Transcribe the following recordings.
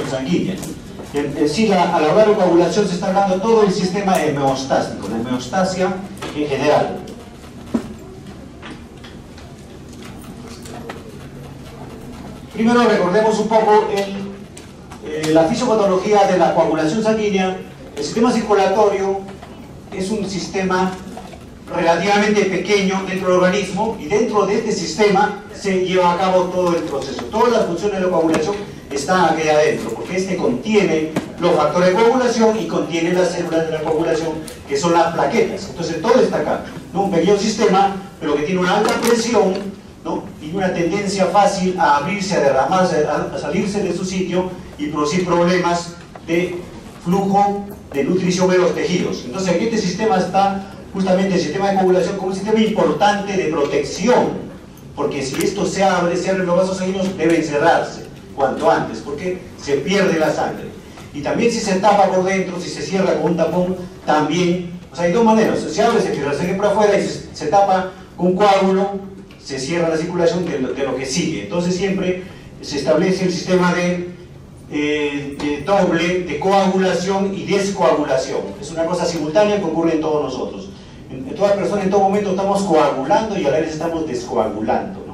sanguínea. Sí, al hablar de coagulación se está hablando de todo el sistema hemeostático, la hemeostasia en general. Primero recordemos un poco la fisiopatología de la coagulación sanguínea. El sistema circulatorio es un sistema relativamente pequeño dentro del organismo, y dentro de este sistema se lleva a cabo todo el proceso. Todas las funciones de la coagulación están aquí adentro, porque este contiene los factores de coagulación y contiene las células de la coagulación, que son las plaquetas. Entonces todo está acá, ¿no? Un pequeño sistema, pero que tiene una alta presión, ¿no? Y una tendencia fácil a abrirse, a derramarse, a salirse de su sitio y producir problemas de flujo de nutrición de los tejidos. Entonces aquí este sistema está, justamente el sistema de coagulación, como un sistema importante de protección, porque si esto se abren los vasos sanguíneos, deben cerrarse cuanto antes, porque se pierde la sangre. Y también si se tapa por dentro, si se cierra con un tapón, también, o sea, hay dos maneras: se abre, se cierra la sangre por afuera, y se tapa con un coágulo, se cierra la circulación de lo que sigue. Entonces siempre se establece el sistema de doble de coagulación y descoagulación. Es una cosa simultánea que ocurre en todos nosotros. En toda persona, en todo momento estamos coagulando y a la vez estamos descoagulando, ¿no?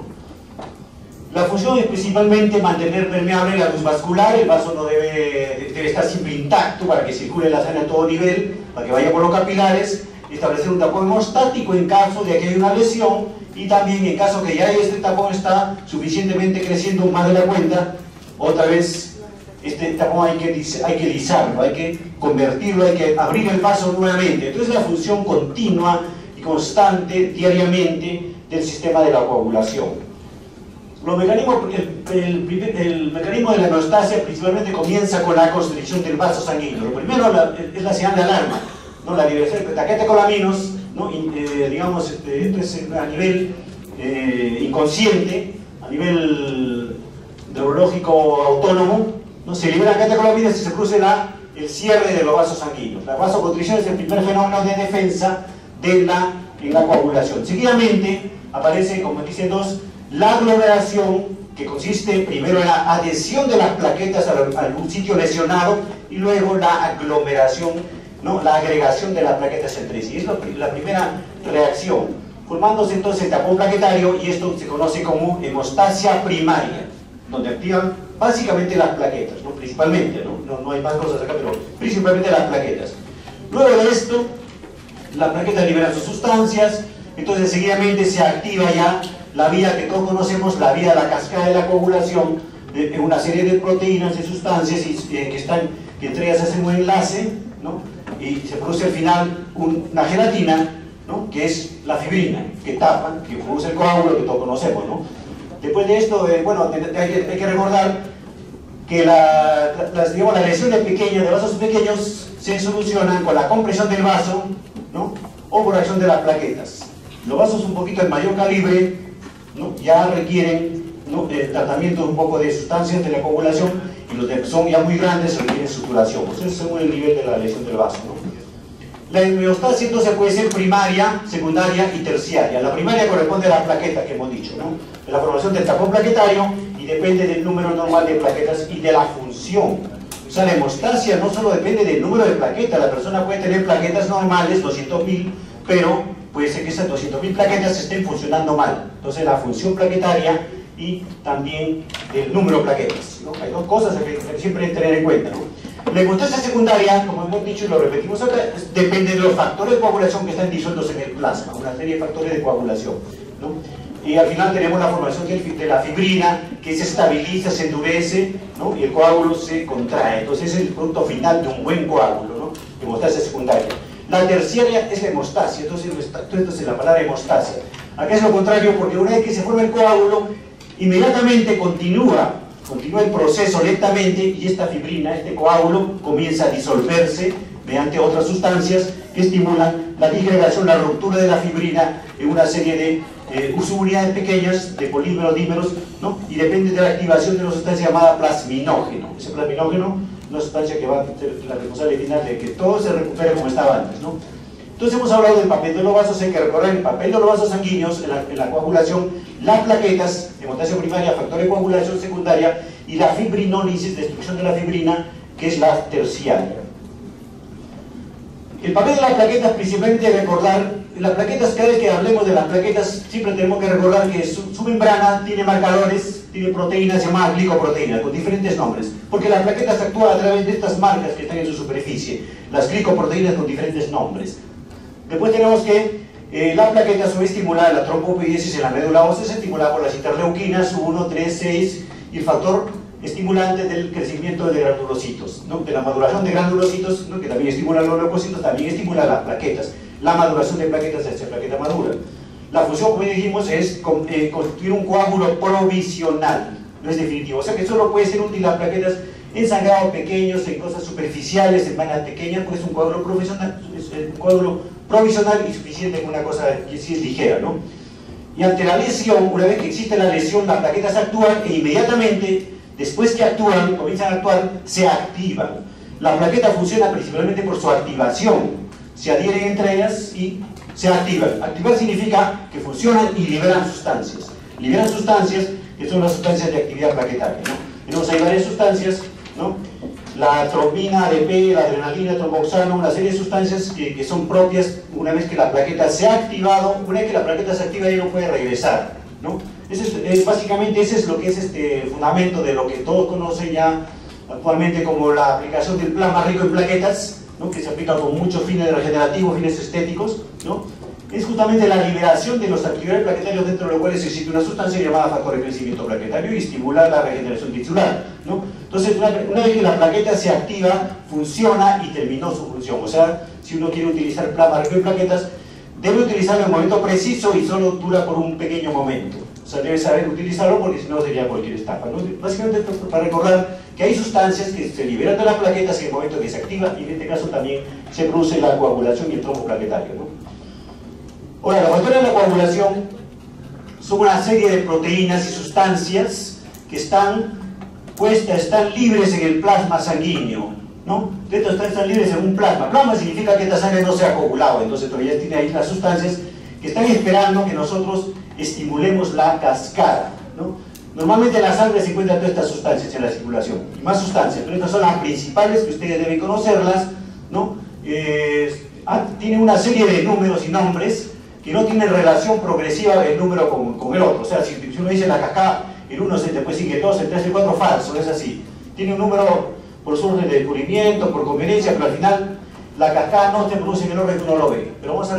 La función es principalmente mantener permeable la luz vascular. El vaso no debe estar siempre intacto para que circule la sangre a todo nivel, para que vaya por los capilares, establecer un tapón hemostático en caso de que haya una lesión, y también en caso que ya este tapón está suficientemente creciendo más de la cuenta, otra vez este tapón hay que lisarlo, hay que convertirlo, hay que abrir el vaso nuevamente. Entonces la función continua y constante diariamente del sistema de la coagulación. Los mecanismos, el mecanismo de la hemeostasia principalmente comienza con la constricción del vaso sanguíneo. Lo primero es la señal de alarma, ¿no? La liberación de catecolaminos, ¿no? Digamos, esto es a nivel inconsciente, a nivel neurológico autónomo, ¿no? Se liberan catecolaminas y se produce el cierre de los vasos sanguíneos. La vasoconstricción es el primer fenómeno de defensa en la coagulación. Seguidamente aparece, como dicen dos, la aglomeración, que consiste primero en la adhesión de las plaquetas a algún sitio lesionado, y luego la aglomeración, ¿no? La agregación de las plaquetas entre sí. Es la primera reacción, formándose entonces el tapón plaquetario, y esto se conoce como hemostasia primaria, donde activan básicamente las plaquetas, ¿no? Principalmente, no hay más cosas acá, pero principalmente las plaquetas. Luego de esto, las plaquetas liberan sus sustancias, entonces seguidamente se activa ya la vía que todos conocemos, la vía de la cascada de la coagulación, en una serie de proteínas, de sustancias que entre ellas hacen un enlace, ¿no? Y se produce al final una gelatina, ¿no? Que es la fibrina, que tapa, que produce el coágulo que todos conocemos, ¿no? Después de esto, bueno, hay que recordar que digamos, las lesiones pequeñas de vasos pequeños se solucionan con la compresión del vaso, ¿no? O por acción de las plaquetas. Los vasos un poquito de mayor calibre, ¿no? Ya requieren, ¿no? El tratamiento un poco de sustancias de la coagulación, y los que son ya muy grandes requieren suturación. Pues eso es según el nivel de la lesión del vaso, ¿no? La hemeostasia entonces puede ser primaria, secundaria y terciaria. La primaria corresponde a la plaqueta que hemos dicho, ¿no? De la formación del tapón plaquetario, y depende del número normal de plaquetas y de la función. O sea, la hemostasia no solo depende del número de plaquetas. La persona puede tener plaquetas normales, 200.000, pero puede ser que esas 200.000 plaquetas estén funcionando mal. Entonces la función plaquetaria y también el número de plaquetas, ¿no? Hay dos cosas que siempre hay que tener en cuenta, ¿no? La hemostasia secundaria, como hemos dicho y lo repetimos acá, depende de los factores de coagulación que están disueltos en el plasma, una serie de factores de coagulación, ¿no? Y al final tenemos la formación de la fibrina, que se estabiliza, se endurece, ¿no? Y el coágulo se contrae. Entonces es el producto final de un buen coágulo, ¿no? Hemostasia secundaria. La terciaria es la hemostasia. Entonces esto es la palabra hemostasia. Acá es lo contrario, porque una vez que se forma el coágulo, inmediatamente continúa el proceso lentamente, y esta fibrina, este coágulo, comienza a disolverse mediante otras sustancias que estimulan la disgregación, la ruptura de la fibrina en una serie de subunidades pequeñas de polímeros, dímeros, ¿no? Y depende de la activación de una sustancia llamada plasminógeno. Ese plasminógeno es una sustancia que va a ser la responsable final de que todo se recupere como estaba antes, ¿no? Entonces hemos hablado del papel de los vasos. Hay que recordar el papel de los vasos sanguíneos en la coagulación, las plaquetas, hemostasia primaria, factor de coagulación secundaria, y la fibrinólisis, destrucción de la fibrina, que es la terciaria. El papel de las plaquetas, principalmente recordar, las plaquetas, cada vez que hablemos de las plaquetas, siempre tenemos que recordar que su membrana tiene marcadores, tiene proteínas llamadas glicoproteínas, con diferentes nombres, porque las plaquetas actúan a través de estas marcas que están en su superficie, las glicoproteínas con diferentes nombres. Después tenemos que la plaqueta subestimular la trombopoiesis en la médula ósea es estimulada por las interleuquinas 1, 3, 6 y el factor estimulante del crecimiento de granulocitos, ¿no? De la maduración de granulocitos, ¿no? Que también estimula los leucocitos, también estimula las plaquetas, la maduración de plaquetas hacia plaqueta madura. La función, como dijimos, es constituir un coágulo provisional, no es definitivo, o sea que solo puede ser útil las plaquetas en sangrados pequeños, en cosas superficiales, en vainas pequeñas, porque es un coágulo provisional, y suficiente con una cosa que sí es ligera, ¿no? Y ante la lesión, una vez que existe la lesión, las plaquetas actúan e inmediatamente, después que actúan, comienzan a actuar, se activan. La plaqueta funciona principalmente por su activación, se adhieren entre ellas y se activan. Activar significa que funcionan y liberan sustancias. Liberan sustancias que son las sustancias de actividad plaquetaria, ¿no? Tenemos ahí varias sustancias, ¿no? La trombina, ADP, la adrenalina, el tromboxano, una serie de sustancias que son propias una vez que la plaqueta se ha activado. Una vez que la plaqueta se activa ya no puede regresar, ¿no? Básicamente ese es lo que es el fundamento de lo que todos conocen ya actualmente como la aplicación del plasma rico en plaquetas, ¿no? Que se aplica con muchos fines regenerativos, fines estéticos, ¿no? Es justamente la liberación de los activadores plaquetarios, dentro de los cuales existe una sustancia llamada factor de crecimiento plaquetario y estimular la regeneración tisular, ¿no? Entonces, una vez que la plaqueta se activa, funciona y terminó su función. O sea, si uno quiere utilizar plasma rico en plaquetas, debe utilizarlo en el momento preciso y solo dura por un pequeño momento. O sea, debe saber utilizarlo porque si no sería cualquier estafa, ¿no? Básicamente para recordar que hay sustancias que se liberan de las plaquetas en el momento que se activa y en este caso también se produce la coagulación y el trombo plaquetario, ¿no? Ahora, los factores de la coagulación son una serie de proteínas y sustancias que están libres en el plasma sanguíneo, ¿no? Estas están libres en un plasma. Plasma significa que esta sangre no se ha coagulado, entonces todavía tiene ahí las sustancias que están esperando que nosotros estimulemos la cascada, ¿no? Normalmente en la sangre se encuentran todas estas sustancias en la circulación, y más sustancias, pero estas son las principales que ustedes deben conocerlas, ¿no? Tiene una serie de números y nombres que no tienen relación progresiva el número con el otro. O sea, si uno dice la cascada, el 1 se después sigue el 2, el 3, el 4, falso, es así. Tiene un número por su orden de descubrimiento, por conveniencia, pero al final la cascada no se produce en el orden que uno lo ve. Pero vamos a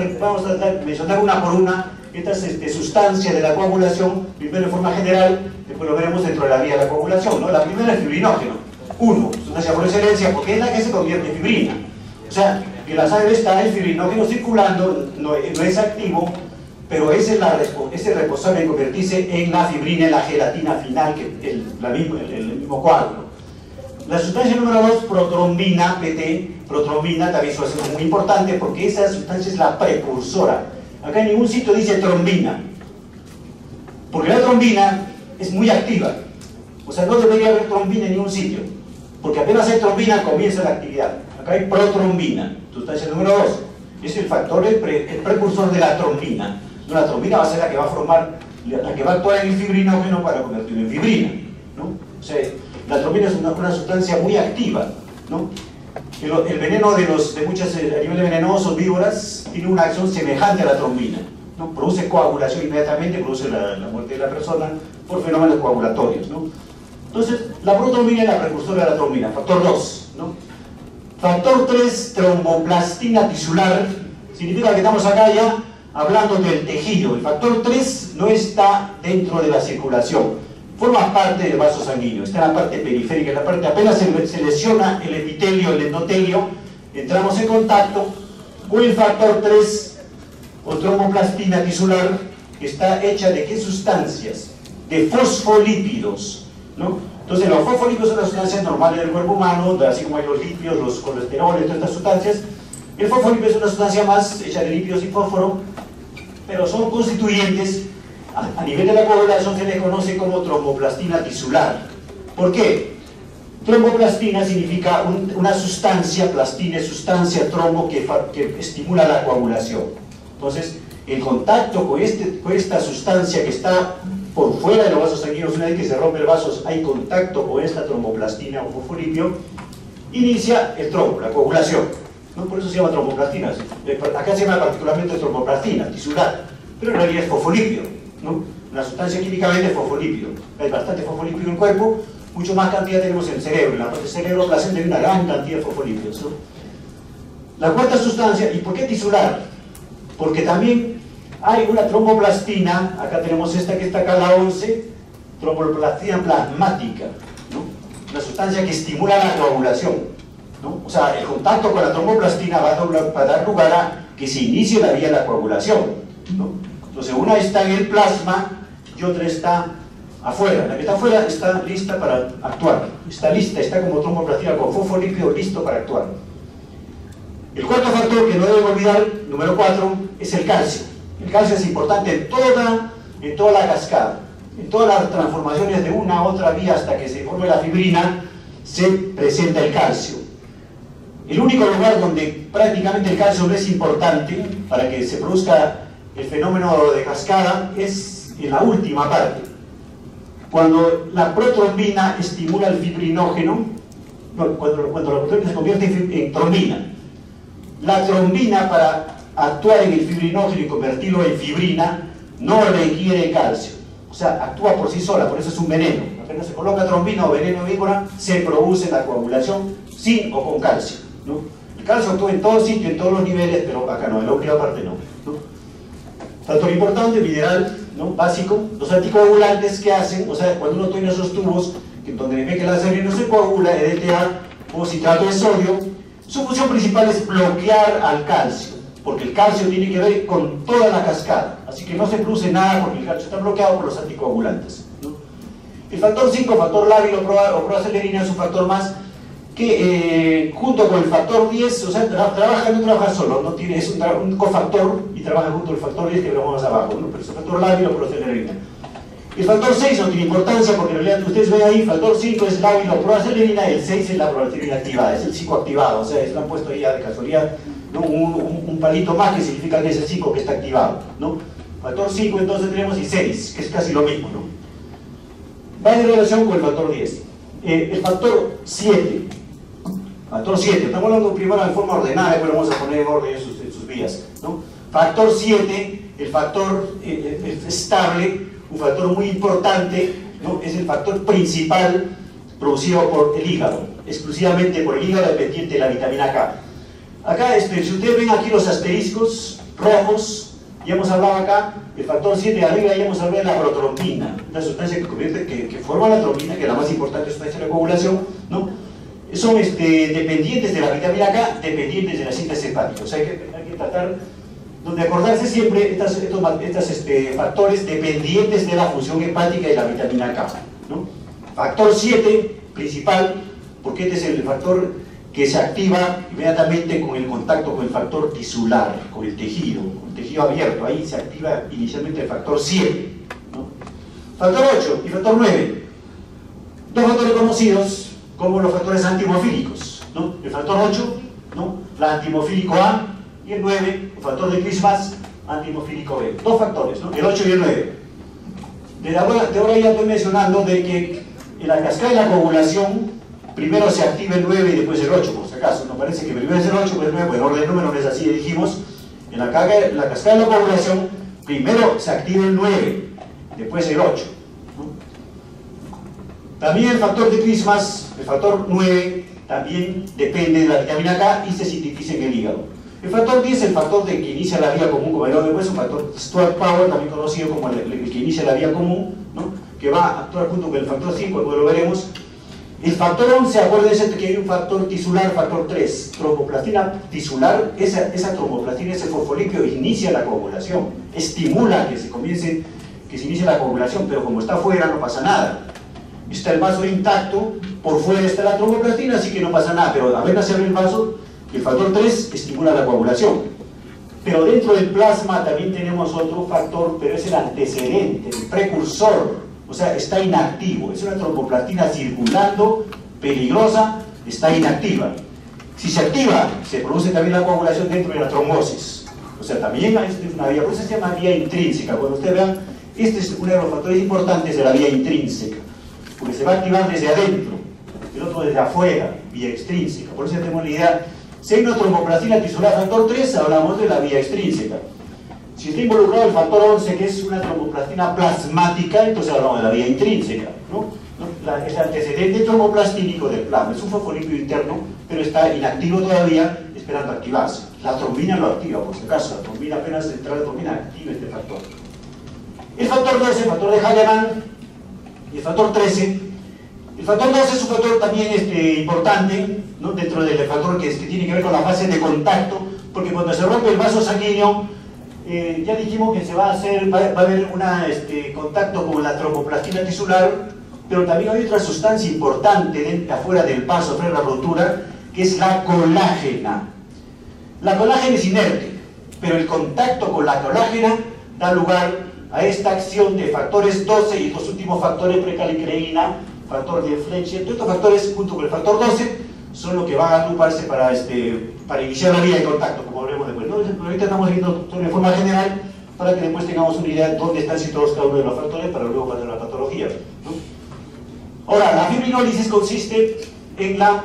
mencionar una por una estas sustancias de la coagulación, primero en forma general, después lo veremos dentro de la vía de la coagulación, ¿no? La primera es fibrinógeno. 1, sustancia por excelencia, porque es la que se convierte en fibrina. O sea, que la sangre está el fibrinógeno circulando, no es activo, pero ese es el responsable de convertirse en la fibrina, en la gelatina final, que el mismo coágulo. La sustancia número 2, protrombina, PT, protrombina, también es muy importante porque esa sustancia es la precursora. Acá en ningún sitio dice trombina, porque la trombina es muy activa. O sea, no debería haber trombina en ningún sitio, porque apenas hay trombina comienza la actividad. Acá hay protrombina, sustancia número 2. Es el factor, el precursor de la trombina. No, la trombina va a ser la que va a formar, la que va a actuar en el fibrinógeno para convertirlo en fibrina, ¿no? O sea, la trombina es una sustancia muy activa, ¿no? El veneno de muchas animales venenosos, víboras, tiene una acción semejante a la trombina, ¿no? Produce coagulación inmediatamente, produce la muerte de la persona por fenómenos coagulatorios, ¿no? Entonces, la protrombina es la precursora de la trombina, factor 2, ¿no? Factor 3, tromboplastina tisular, significa que estamos acá ya hablando del tejido. El factor 3 no está dentro de la circulación, forma parte del vaso sanguíneo, está en la parte periférica, en la parte apenas se lesiona el epitelio, el endotelio, entramos en contacto con el factor 3 o tromboplastina tisular, que está hecha de ¿qué sustancias? De fosfolípidos, ¿no? Entonces los fosfolípidos son las sustancias normales del cuerpo humano, así como hay los lípidos, los colesteroles, todas estas sustancias. El fosfolípido es una sustancia más hecha de lípidos y fósforo, pero son constituyentes. A nivel de la coagulación se les conoce como tromboplastina tisular. ¿Por qué? Tromboplastina significa una sustancia, plastina es sustancia, trombo que estimula la coagulación. Entonces, el contacto con esta sustancia que está por fuera de los vasos sanguíneos. Una vez que se rompe el vaso, hay contacto con esta tromboplastina o fosfolipio, inicia el trombo, la coagulación, ¿no? Por eso se llama tromboplastina. Acá se llama particularmente tromboplastina, tisular, pero en realidad es fosfolipio, ¿no? Una sustancia químicamente fosfolípido. Hay bastante fosfolípido en el cuerpo, mucho más cantidad tenemos en el cerebro. En la parte del cerebro placenta hay una gran cantidad de fosfolípidos, ¿no? La cuarta sustancia, ¿y por qué tisular? Porque también hay una tromboplastina, acá tenemos esta que está acá, la 11, tromboplastina plasmática, ¿no? Una sustancia que estimula la coagulación, ¿no? O sea, el contacto con la tromboplastina va a dar lugar a que se inicie la vía de la coagulación, ¿no? Entonces, una está en el plasma y otra está afuera. La que está afuera está lista para actuar, está lista, está como tromboplastina con fosfolípido listo para actuar. El cuarto factor que no deben olvidar, número 4, es el calcio. El calcio es importante en toda la cascada, en todas las transformaciones de una a otra vía hasta que se forme la fibrina, se presenta el calcio. El único lugar donde prácticamente el calcio no es importante para que se produzca el fenómeno de cascada es en la última parte. Cuando la protrombina estimula el fibrinógeno, cuando la protrombina se convierte en trombina. La trombina, para actuar en el fibrinógeno y convertirlo en fibrina, no requiere calcio. O sea, actúa por sí sola, por eso es un veneno. Apenas se coloca trombina o veneno víbora, se produce la coagulación sin o con calcio, ¿no? El calcio actúa en todo sitio, en todos los niveles, pero acá no, en la última parte no, ¿no? Factor importante, mineral, ¿no? Básico, los anticoagulantes que hacen, o sea, cuando uno tiene esos tubos, donde ve que la sangre no se coagula, EDTA o citrato de sodio, su función principal es bloquear al calcio, porque el calcio tiene que ver con toda la cascada, así que no se produce nada porque el calcio está bloqueado por los anticoagulantes, ¿no? El factor 5, factor lábil o proacelerina, es un factor más que junto con el factor 10, o sea, no trabaja solo, no tiene, es un cofactor y trabaja junto al factor 10 que vemos más abajo, ¿no? Pero es el factor lábil o proacelerina. El factor 6 no tiene importancia porque en realidad ustedes ven ahí, factor 5 es lábil o proacelerina, el 6 es la proacelerina activada, es el psicoactivado, o sea, se lo han puesto ahí ya de casualidad, ¿no? un palito más que significa que es el 5 que está activado, ¿no? Factor 5 entonces tenemos y 6, que es casi lo mismo, ¿no? Va en relación con el factor 10. El factor 7, estamos hablando primero de forma ordenada, después lo vamos a poner en orden en sus vías, ¿no? Factor 7, el factor estable, un factor muy importante, ¿no? Es el factor principal producido por el hígado, exclusivamente por el hígado dependiente de la vitamina K. Acá, si ustedes ven aquí los asteriscos rojos, ya hemos hablado acá, el factor 7 de arriba ya hemos hablado de la protrombina, una sustancia que forma la trombina, que es la más importante sustancia de la coagulación, ¿no? Son dependientes de la vitamina K, dependientes de la síntesis hepática. O sea, hay que tratar de acordarse siempre estos factores dependientes de la función hepática y la vitamina K, ¿no? Factor 7, principal, porque este es el factor que se activa inmediatamente con el contacto con el factor tisular, con el tejido abierto. Ahí se activa inicialmente el factor 7, ¿no? Factor 8 y factor 9, dos factores conocidos como los factores antimofílicos, ¿no? El factor 8, ¿no? La antimofílico A, y el 9, el factor de Christmas, antimofílico B. Dos factores, ¿no? El 8 y el 9. De ahora ya estoy mencionando de que en la cascada de la coagulación primero se activa el 9 y después el 8, por si acaso. Nos parece que primero es el 8, después el 9, pues el orden de número no es así, dijimos. En la cascada de la coagulación primero se activa el 9, después el 8, ¿no? También el factor de Christmas, el factor 9, también depende de la vitamina K y se sintetiza en el hígado. El factor 10 es el factor que inicia la vía común, como el de hueso, un factor Stuart Power, también conocido como el que inicia la vía común, ¿no? Que va a actuar junto con el factor 5, luego lo veremos. El factor 11, acuérdense que hay un factor tisular, factor 3, tromboplastina tisular, esa tromboplastina, ese fosfolipio inicia la coagulación, estimula que se inicie la coagulación, pero como está afuera no pasa nada. Está el vaso intacto, por fuera está la tromboplastina, así que no pasa nada, pero apenas se abre el vaso, el factor 3 estimula la coagulación. Pero dentro del plasma también tenemos otro factor, pero es el antecedente, el precursor, o sea, está inactivo. Es una tromboplastina circulando, peligrosa, está inactiva. Si se activa, se produce también la coagulación dentro de la trombosis. O sea, también hay una vía, por eso se llama vía intrínseca. Cuando ustedes vean Este es uno de los factores importantes de la vía intrínseca, porque se va a activar desde adentro, el otro desde afuera, vía extrínseca. Por eso tenemos la idea, si hay una tromboplastina tisular factor 3, hablamos de la vía extrínseca. Si está involucrado el factor 11, que es una tromboplastina plasmática, entonces hablamos de la vía intrínseca, ¿no? El antecedente tromboplastínico del plasma es un fosfolípido interno, pero está inactivo todavía, esperando activarse. La trombina lo activa, por si acaso. La trombina, apenas entra la trombina, activa este factor. El factor 12, el factor de Hallemann, y el factor 13. El factor 12 es un factor también importante, ¿no? Dentro del factor que tiene que ver con la fase de contacto, porque cuando se rompe el vaso sanguíneo, ya dijimos que va a haber un contacto con la tromboplastina tisular, pero también hay otra sustancia importante afuera del vaso, afuera de la rotura, que es la colágena. La colágena es inerte, pero el contacto con la colágena da lugar a esta acción de factores 12 y estos últimos factores, precalicreína, factor de Fletcher. Todos estos factores, junto con el factor 12, son los que van a agruparse para iniciar la vía de contacto, como veremos después, ¿no? Ahorita estamos viendo todo de forma general para que después tengamos una idea de dónde están situados cada uno de los factores para luego pasar a la patología, ¿no? Ahora, la fibrinólisis consiste en la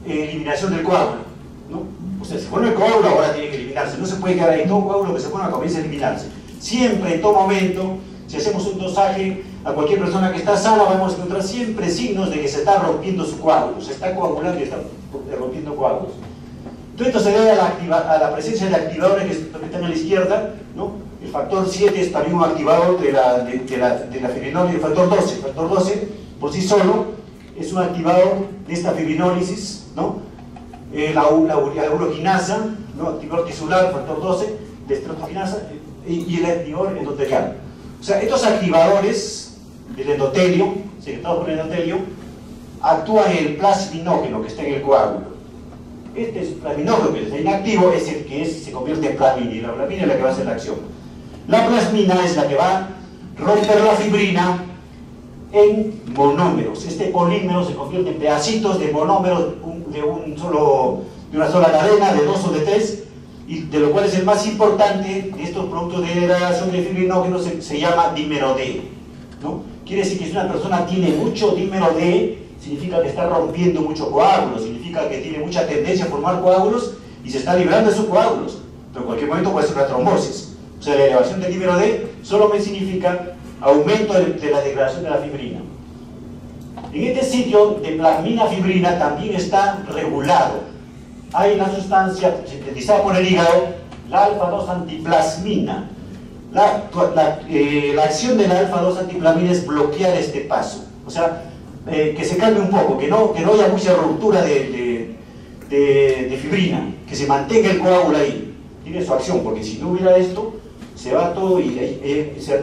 eliminación del coágulo, ¿no? O sea, se pone el coágulo, ahora tiene que eliminarse, no se puede quedar ahí, todo coágulo que se pone comienza a eliminarse. Siempre, en todo momento, si hacemos un dosaje a cualquier persona que está sana, vamos a encontrar siempre signos de que se está rompiendo su coágulo, se está coagulando y está rompiendo coágulos. Todo esto se debe a la presencia de activadores que están a la izquierda, ¿no? El factor 7 es también un activador de la fibrinólisis, el factor 12. El factor 12, por sí solo, es un activador de esta fibrinólisis, ¿no? La uroquinasa, ¿no? Activador tisular, factor 12, de estratoquinasa, y el activador endotelial. O sea, estos activadores del endotelio, secretados por el endotelio, actúan en el plasminógeno que está en el coágulo. Este plasminógeno que está inactivo es el que se convierte en plasmina, y la plasmina es la que va a hacer la acción. La plasmina es la que va a romper la fibrina en monómeros. Este polímero se convierte en pedacitos de monómeros de una sola cadena, de 2 o de 3, y de lo cual es el más importante de estos productos de degradación de fibrinógeno, se llama dímero D, ¿no? Quiere decir que si una persona tiene mucho dímero D, significa que está rompiendo mucho coágulo, significa que tiene mucha tendencia a formar coágulos y se está librando de sus coágulos, pero en cualquier momento puede ser una trombosis. O sea, la elevación del dímero D solo me significa aumento de la degradación de la fibrina. En este sitio de plasmina-fibrina también está regulado. Hay una sustancia sintetizada por el hígado, la alfa-2 antiplasmina. La acción de la alfa-2 antiplasmina es bloquear este paso. O sea, que se calme un poco, que no haya mucha ruptura de fibrina, que se mantenga el coágulo ahí. Tiene su acción, porque si no hubiera esto, se va todo y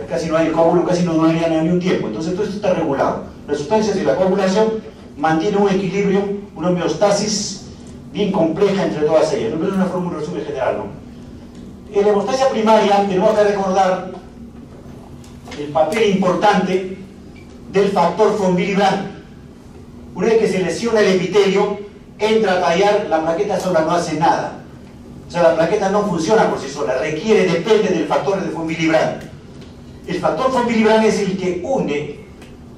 casi no hay el coágulo, casi no duraría ni un tiempo. Entonces todo esto está regulado. Las sustancias de la coagulación mantienen un equilibrio, una homeostasis bien compleja entre todas ellas. No es una fórmula de resumen general, ¿no? En la hemostasia primaria tenemos que recordar el papel importante del factor von Willebrand. Una vez que se lesiona el epitelio, entra a tallar, la plaqueta sola no hace nada. O sea, la plaqueta no funciona por sí sola, depende del factor de von Willebrand. El factor von Willebrand es el que une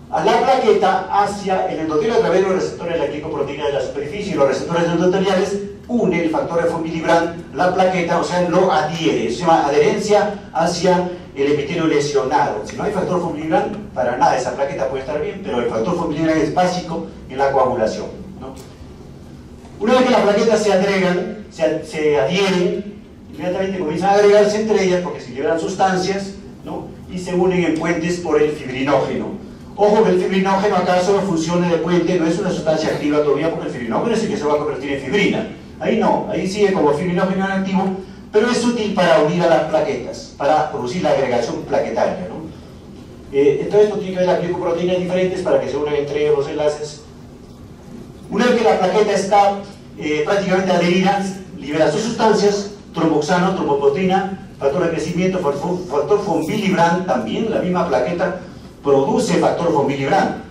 a la plaqueta hacia el endotelio a través de los receptores de la glicoproteína de la superficie y los receptores endoteliales. Une el factor de von Willebrand, la plaqueta, o sea, lo adhiere, se llama adherencia hacia el epitelio lesionado. Si no hay factor von Willebrand, para nada esa plaqueta puede estar bien, pero el factor von Willebrand es básico en la coagulación, ¿no? Una vez que las plaquetas se agregan, se adhieren, inmediatamente comienzan a agregarse entre ellas porque se liberan sustancias, ¿no? Y se unen en puentes por el fibrinógeno. Ojo que el fibrinógeno acá solo funciona de puente, no es una sustancia activa todavía, porque el fibrinógeno es el que se va a convertir en fibrina. Ahí no, ahí sigue como fibrinógeno inactivo, pero es útil para unir a las plaquetas, para producir la agregación plaquetaria, ¿no? Entonces esto tiene que ver las glicoproteínas diferentes para que se unan entre ellos los enlaces. Una vez que la plaqueta está prácticamente adherida, libera sus sustancias, tromboxano, trombopotina, factor de crecimiento, factor von Willebrand, también la misma plaqueta produce factor von Willebrand.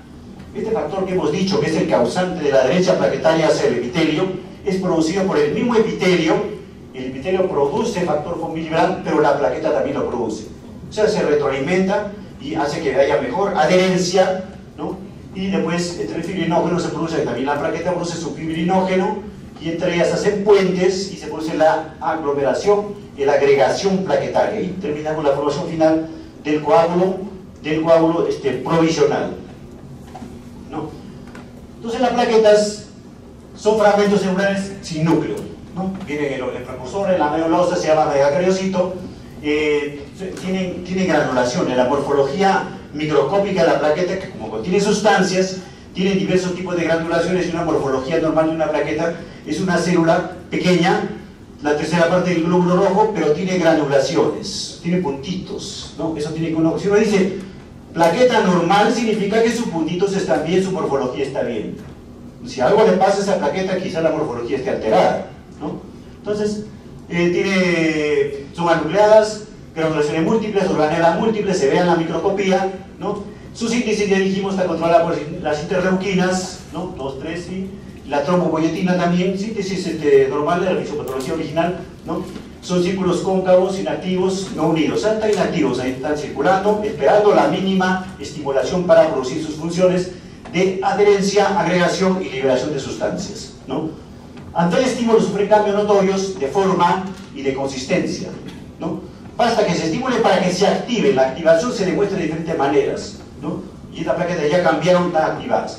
Este factor que hemos dicho que es el causante de la adherencia plaquetaria hacia el epitelio es producido por el mismo epitelio. El epitelio produce factor von Willebrand, pero la plaqueta también lo produce. O sea, se retroalimenta y hace que haya mejor adherencia, ¿no? Y después entre el fibrinógeno se produce, también la plaqueta produce su fibrinógeno, y entre ellas hacen puentes y se produce la aglomeración y la agregación plaquetaria, y termina con la formación final del coágulo provisional, ¿no? Entonces las plaquetas son fragmentos celulares sin núcleo, ¿no? Vienen el precursor, la medulosa se llama megacariocito, tienen granulación. En la morfología microscópica de la plaqueta, que como contiene sustancias, tiene diversos tipos de granulaciones, y una morfología normal de una plaqueta es una célula pequeña, la tercera parte del glóbulo rojo, pero tiene granulaciones, tiene puntitos, ¿no? Eso tiene que uno, si uno dice plaqueta normal, significa que sus puntitos están bien, su morfología está bien. Si algo le pasa a esa plaqueta, quizá la morfología esté alterada, ¿no? Entonces, son anucleadas, granulaciones múltiples, organelas múltiples, se ve en la microscopía, ¿no? Su síntesis, ya dijimos, está controlada por las interleuquinas, ¿no? 2, 3, ¿sí? La trombopoyetina también, síntesis normal de la fisiopatología original, ¿no? Son círculos cóncavos, inactivos, no unidos, están inactivos, ahí están circulando, esperando la mínima estimulación para producir sus funciones de adherencia, agregación y liberación de sustancias, ¿no? Ante el estímulo sufren cambios notorios de forma y de consistencia, ¿no? Basta que se estimule para que se active. La activación se demuestra de diferentes maneras, ¿no? Y estas plaquetas ya cambiaron, están activadas.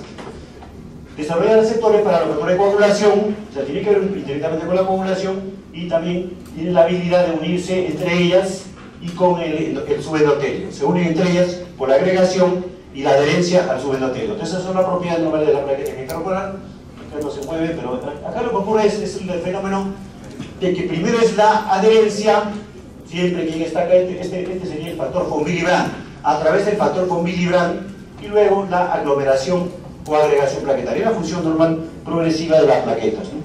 Desarrollar receptores para los factores de coagulación, o sea, tiene que ver indirectamente con la coagulación, y también tiene la habilidad de unirse entre ellas y con el subendotelio. Se unen entre ellas por la agregación y la adherencia al subendotelio. Entonces, esas son las propiedades normales de la plaqueta intraocular. Acá no se mueve, pero acá lo que ocurre es el fenómeno de que primero es la adherencia, siempre quien está acá, este sería el factor von Willebrand, a través del factor von Willebrand, y luego la aglomeración o agregación plaquetaria, la función normal progresiva de las plaquetas, ¿no?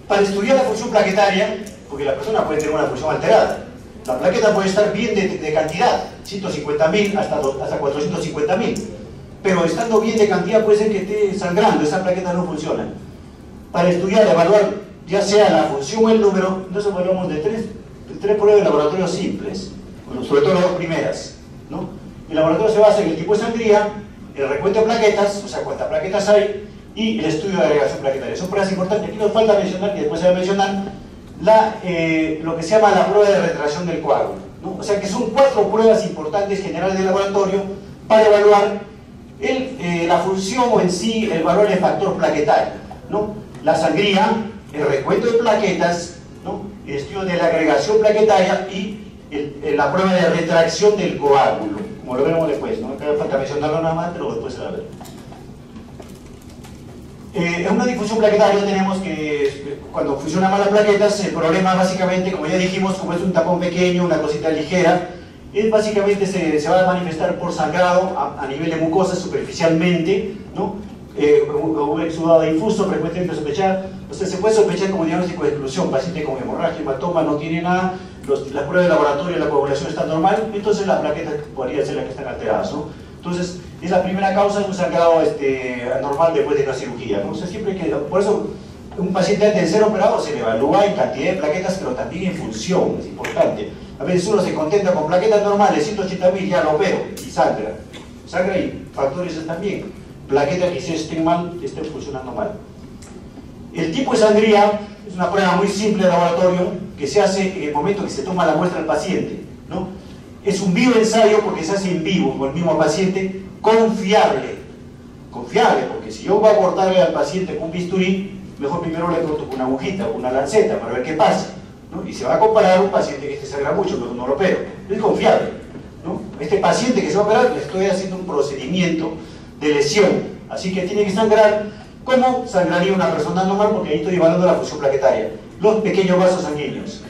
Para estudiar la función plaquetaria, porque la persona puede tener una función alterada, la plaqueta puede estar bien de cantidad, 150.000 hasta 450.000, pero estando bien de cantidad puede ser que esté sangrando, esa plaqueta no funciona. Para estudiar, evaluar, ya sea la función o el número, entonces evaluamos de tres pruebas de laboratorio simples, bueno, sobre todo las dos primeras, ¿no? El laboratorio se basa en el tipo de sangría, el recuento de plaquetas, o sea, cuántas plaquetas hay, y el estudio de agregación plaquetaria. Son pruebas importantes. Aquí nos falta mencionar, que después se va a mencionar, lo que se llama la prueba de retracción del coágulo, ¿no? O sea que son 4 pruebas importantes generales del laboratorio para evaluar la función o en sí el valor del factor plaquetario, ¿no? La sangría, el recuento de plaquetas, ¿no? El estudio de la agregación plaquetaria y la prueba de retracción del coágulo, como lo veremos después, ¿no? Acá falta mencionarlo nada más, pero después se va a ver. En una difusión plaquetaria tenemos que cuando funciona mal las plaquetas, el problema básicamente, como ya dijimos, como es un tapón pequeño, una cosita ligera, básicamente se va a manifestar por sangrado a nivel de mucosa superficialmente, ¿no? Un exudado difuso, frecuentemente sospechar. O sea, se puede sospechar como diagnóstico de exclusión, paciente con hemorragia, hematoma, no tiene nada, las pruebas de laboratorio, la coagulación está normal, entonces las plaquetas podrían ser las que están alteradas, ¿no? Entonces, es la primera causa de un sangrado anormal después de la cirugía, ¿no? O sea, siempre que, por eso, un paciente antes de ser operado se le evalúa en cantidad de plaquetas, pero también en función, es importante. A veces uno se contenta con plaquetas normales, 180.000, ya lo opero, y sangra y factores están bien. Plaquetas que si estén mal, estén funcionando mal. El tipo de sangría es una prueba muy simple de laboratorio que se hace en el momento que se toma la muestra al paciente, ¿no? Es un vivo ensayo porque se hace en vivo con el mismo paciente, confiable, porque si yo voy a cortarle al paciente con un bisturí, mejor primero le corto con una agujita o una lanceta para ver qué pasa, ¿no? Y se va a comparar a un paciente que sangra mucho, pero no lo opero, es confiable, ¿no? Este paciente que se va a operar le estoy haciendo un procedimiento de lesión, así que tiene que sangrar como sangraría una persona normal, porque ahí estoy evaluando la función plaquetaria, los pequeños vasos sanguíneos.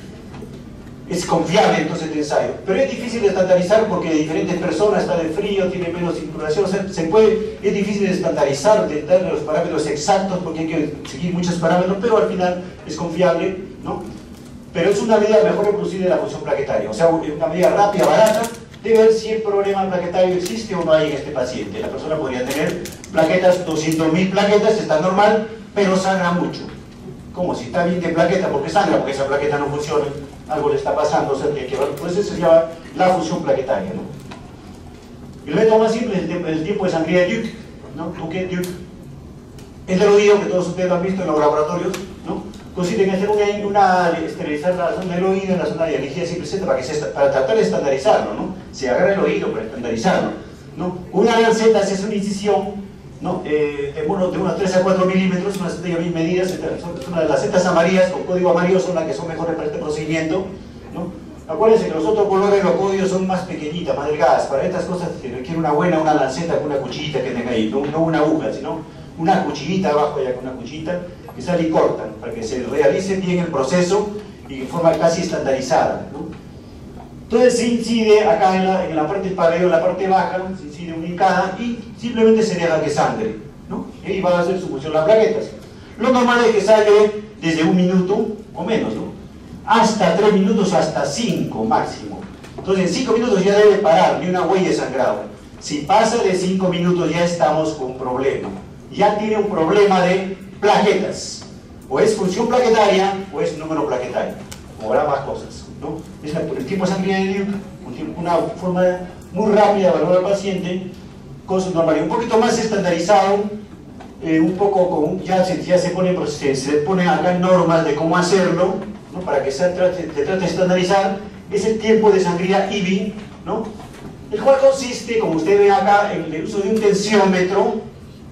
Es confiable entonces este ensayo, pero es difícil de estandarizar porque diferentes personas están en frío, tienen menos circulación, o sea, es difícil de estandarizar, de darle los parámetros exactos porque hay que seguir muchos parámetros, pero al final es confiable, ¿no? Pero es una medida mejor reproducir de la función plaquetaria, o sea, una medida rápida, barata, de ver si el problema plaquetario existe o no hay en este paciente. La persona podría tener plaquetas, 200.000 plaquetas, está normal, pero sangra mucho. Como si está bien de plaqueta, porque sangra, porque esa plaqueta no funciona, algo le está pasando, o sea, que pues eso se llama la función plaquetaria, ¿no? El método más simple es el tiempo de sangría de Duke, ¿no? Duke. El del oído, que todos ustedes lo han visto en los laboratorios, ¿no? Consiste en hacer esterilizar la zona del oído en la zona de energía simple Z para tratar de estandarizarlo, ¿no? Se agarra el oído para estandarizarlo, ¿no? Una lanceta se hace una incisión, ¿no? De unos 3 a 4 milímetros, unas setas bien medidas, son las lacetas amarillas con código amarillo son las que son mejores para este procedimiento, ¿no? Acuérdense que los otros colores, los códigos son más pequeñitas, más delgadas. Para estas cosas se requiere una lanceta con una cuchillita que tenga ahí, no una aguja, sino una cuchillita abajo, ya con una cuchillita que sale y cortan para que se realice bien el proceso y de forma casi estandarizada, ¿no? Entonces se incide acá en la parte inferior, en la parte baja, se incide ubicada y simplemente se deja que sangre, ¿no? Y va a hacer su función las plaquetas. Lo normal es que sangre desde 1 minuto o menos, ¿no? Hasta 3 minutos, hasta 5 máximo. Entonces en 5 minutos ya debe parar, ni una huella de sangrado. Si pasa de 5 minutos ya estamos con problema. Ya tiene un problema de plaquetas. O es función plaquetaria o es número plaquetario. O habrá más cosas, ¿no? Es el tiempo de sangría de Duke, una forma muy rápida de evaluar al paciente con su normalidad. Un poquito más estandarizado, un poco ya se pone acá normas de cómo hacerlo, ¿no? Para que se trate de estandarizar, es el tiempo de sangría IBI, ¿no? El cual consiste, como usted ve acá, en el uso de un tensiómetro,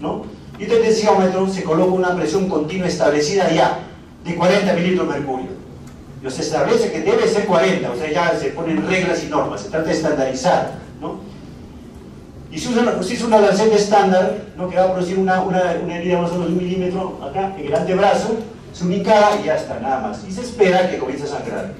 ¿no? Y este tensiómetro se coloca una presión continua establecida ya, de 40 mililitros de mercurio. Y se establece que debe ser 40, o sea, ya se ponen reglas y normas, se trata de estandarizar, ¿no? Y se usa una lanceta estándar, ¿no? Que va a producir una herida más o menos de 1 milímetro acá, en el antebrazo, se ubicada y ya está, nada más. Y se espera que comience a sangrar.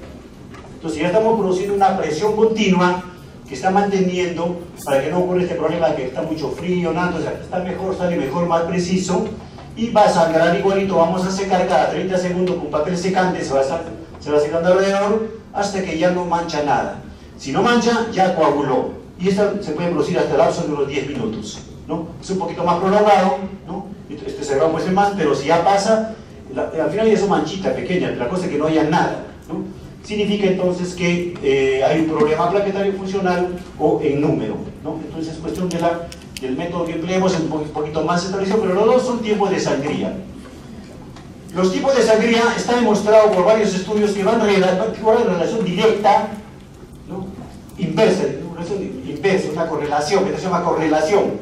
Entonces ya estamos produciendo una presión continua que está manteniendo para que no ocurra este problema de que está mucho frío, nada, o sea, está mejor, sale mejor, más preciso y va a sangrar igualito. Vamos a secar cada 30 segundos con papel secante, se va secando alrededor hasta que ya no mancha nada. Si no mancha, ya coaguló. Y esto se puede producir hasta el lapso de unos 10 minutos, ¿no? Es un poquito más prolongado, ¿no? Este sangrado puede ser más, pero si ya pasa, al final ya es una manchita pequeña, la cosa es que no haya nada, ¿no? Significa entonces que hay un problema plaquetario funcional o en número, ¿no? Entonces es cuestión del método que empleemos, es un poquito más establecido, pero los dos son tiempos de sangría. Los tipos de sangría está demostrado por varios estudios que van en relación directa, ¿no? Inversa, una correlación, que se llama correlación,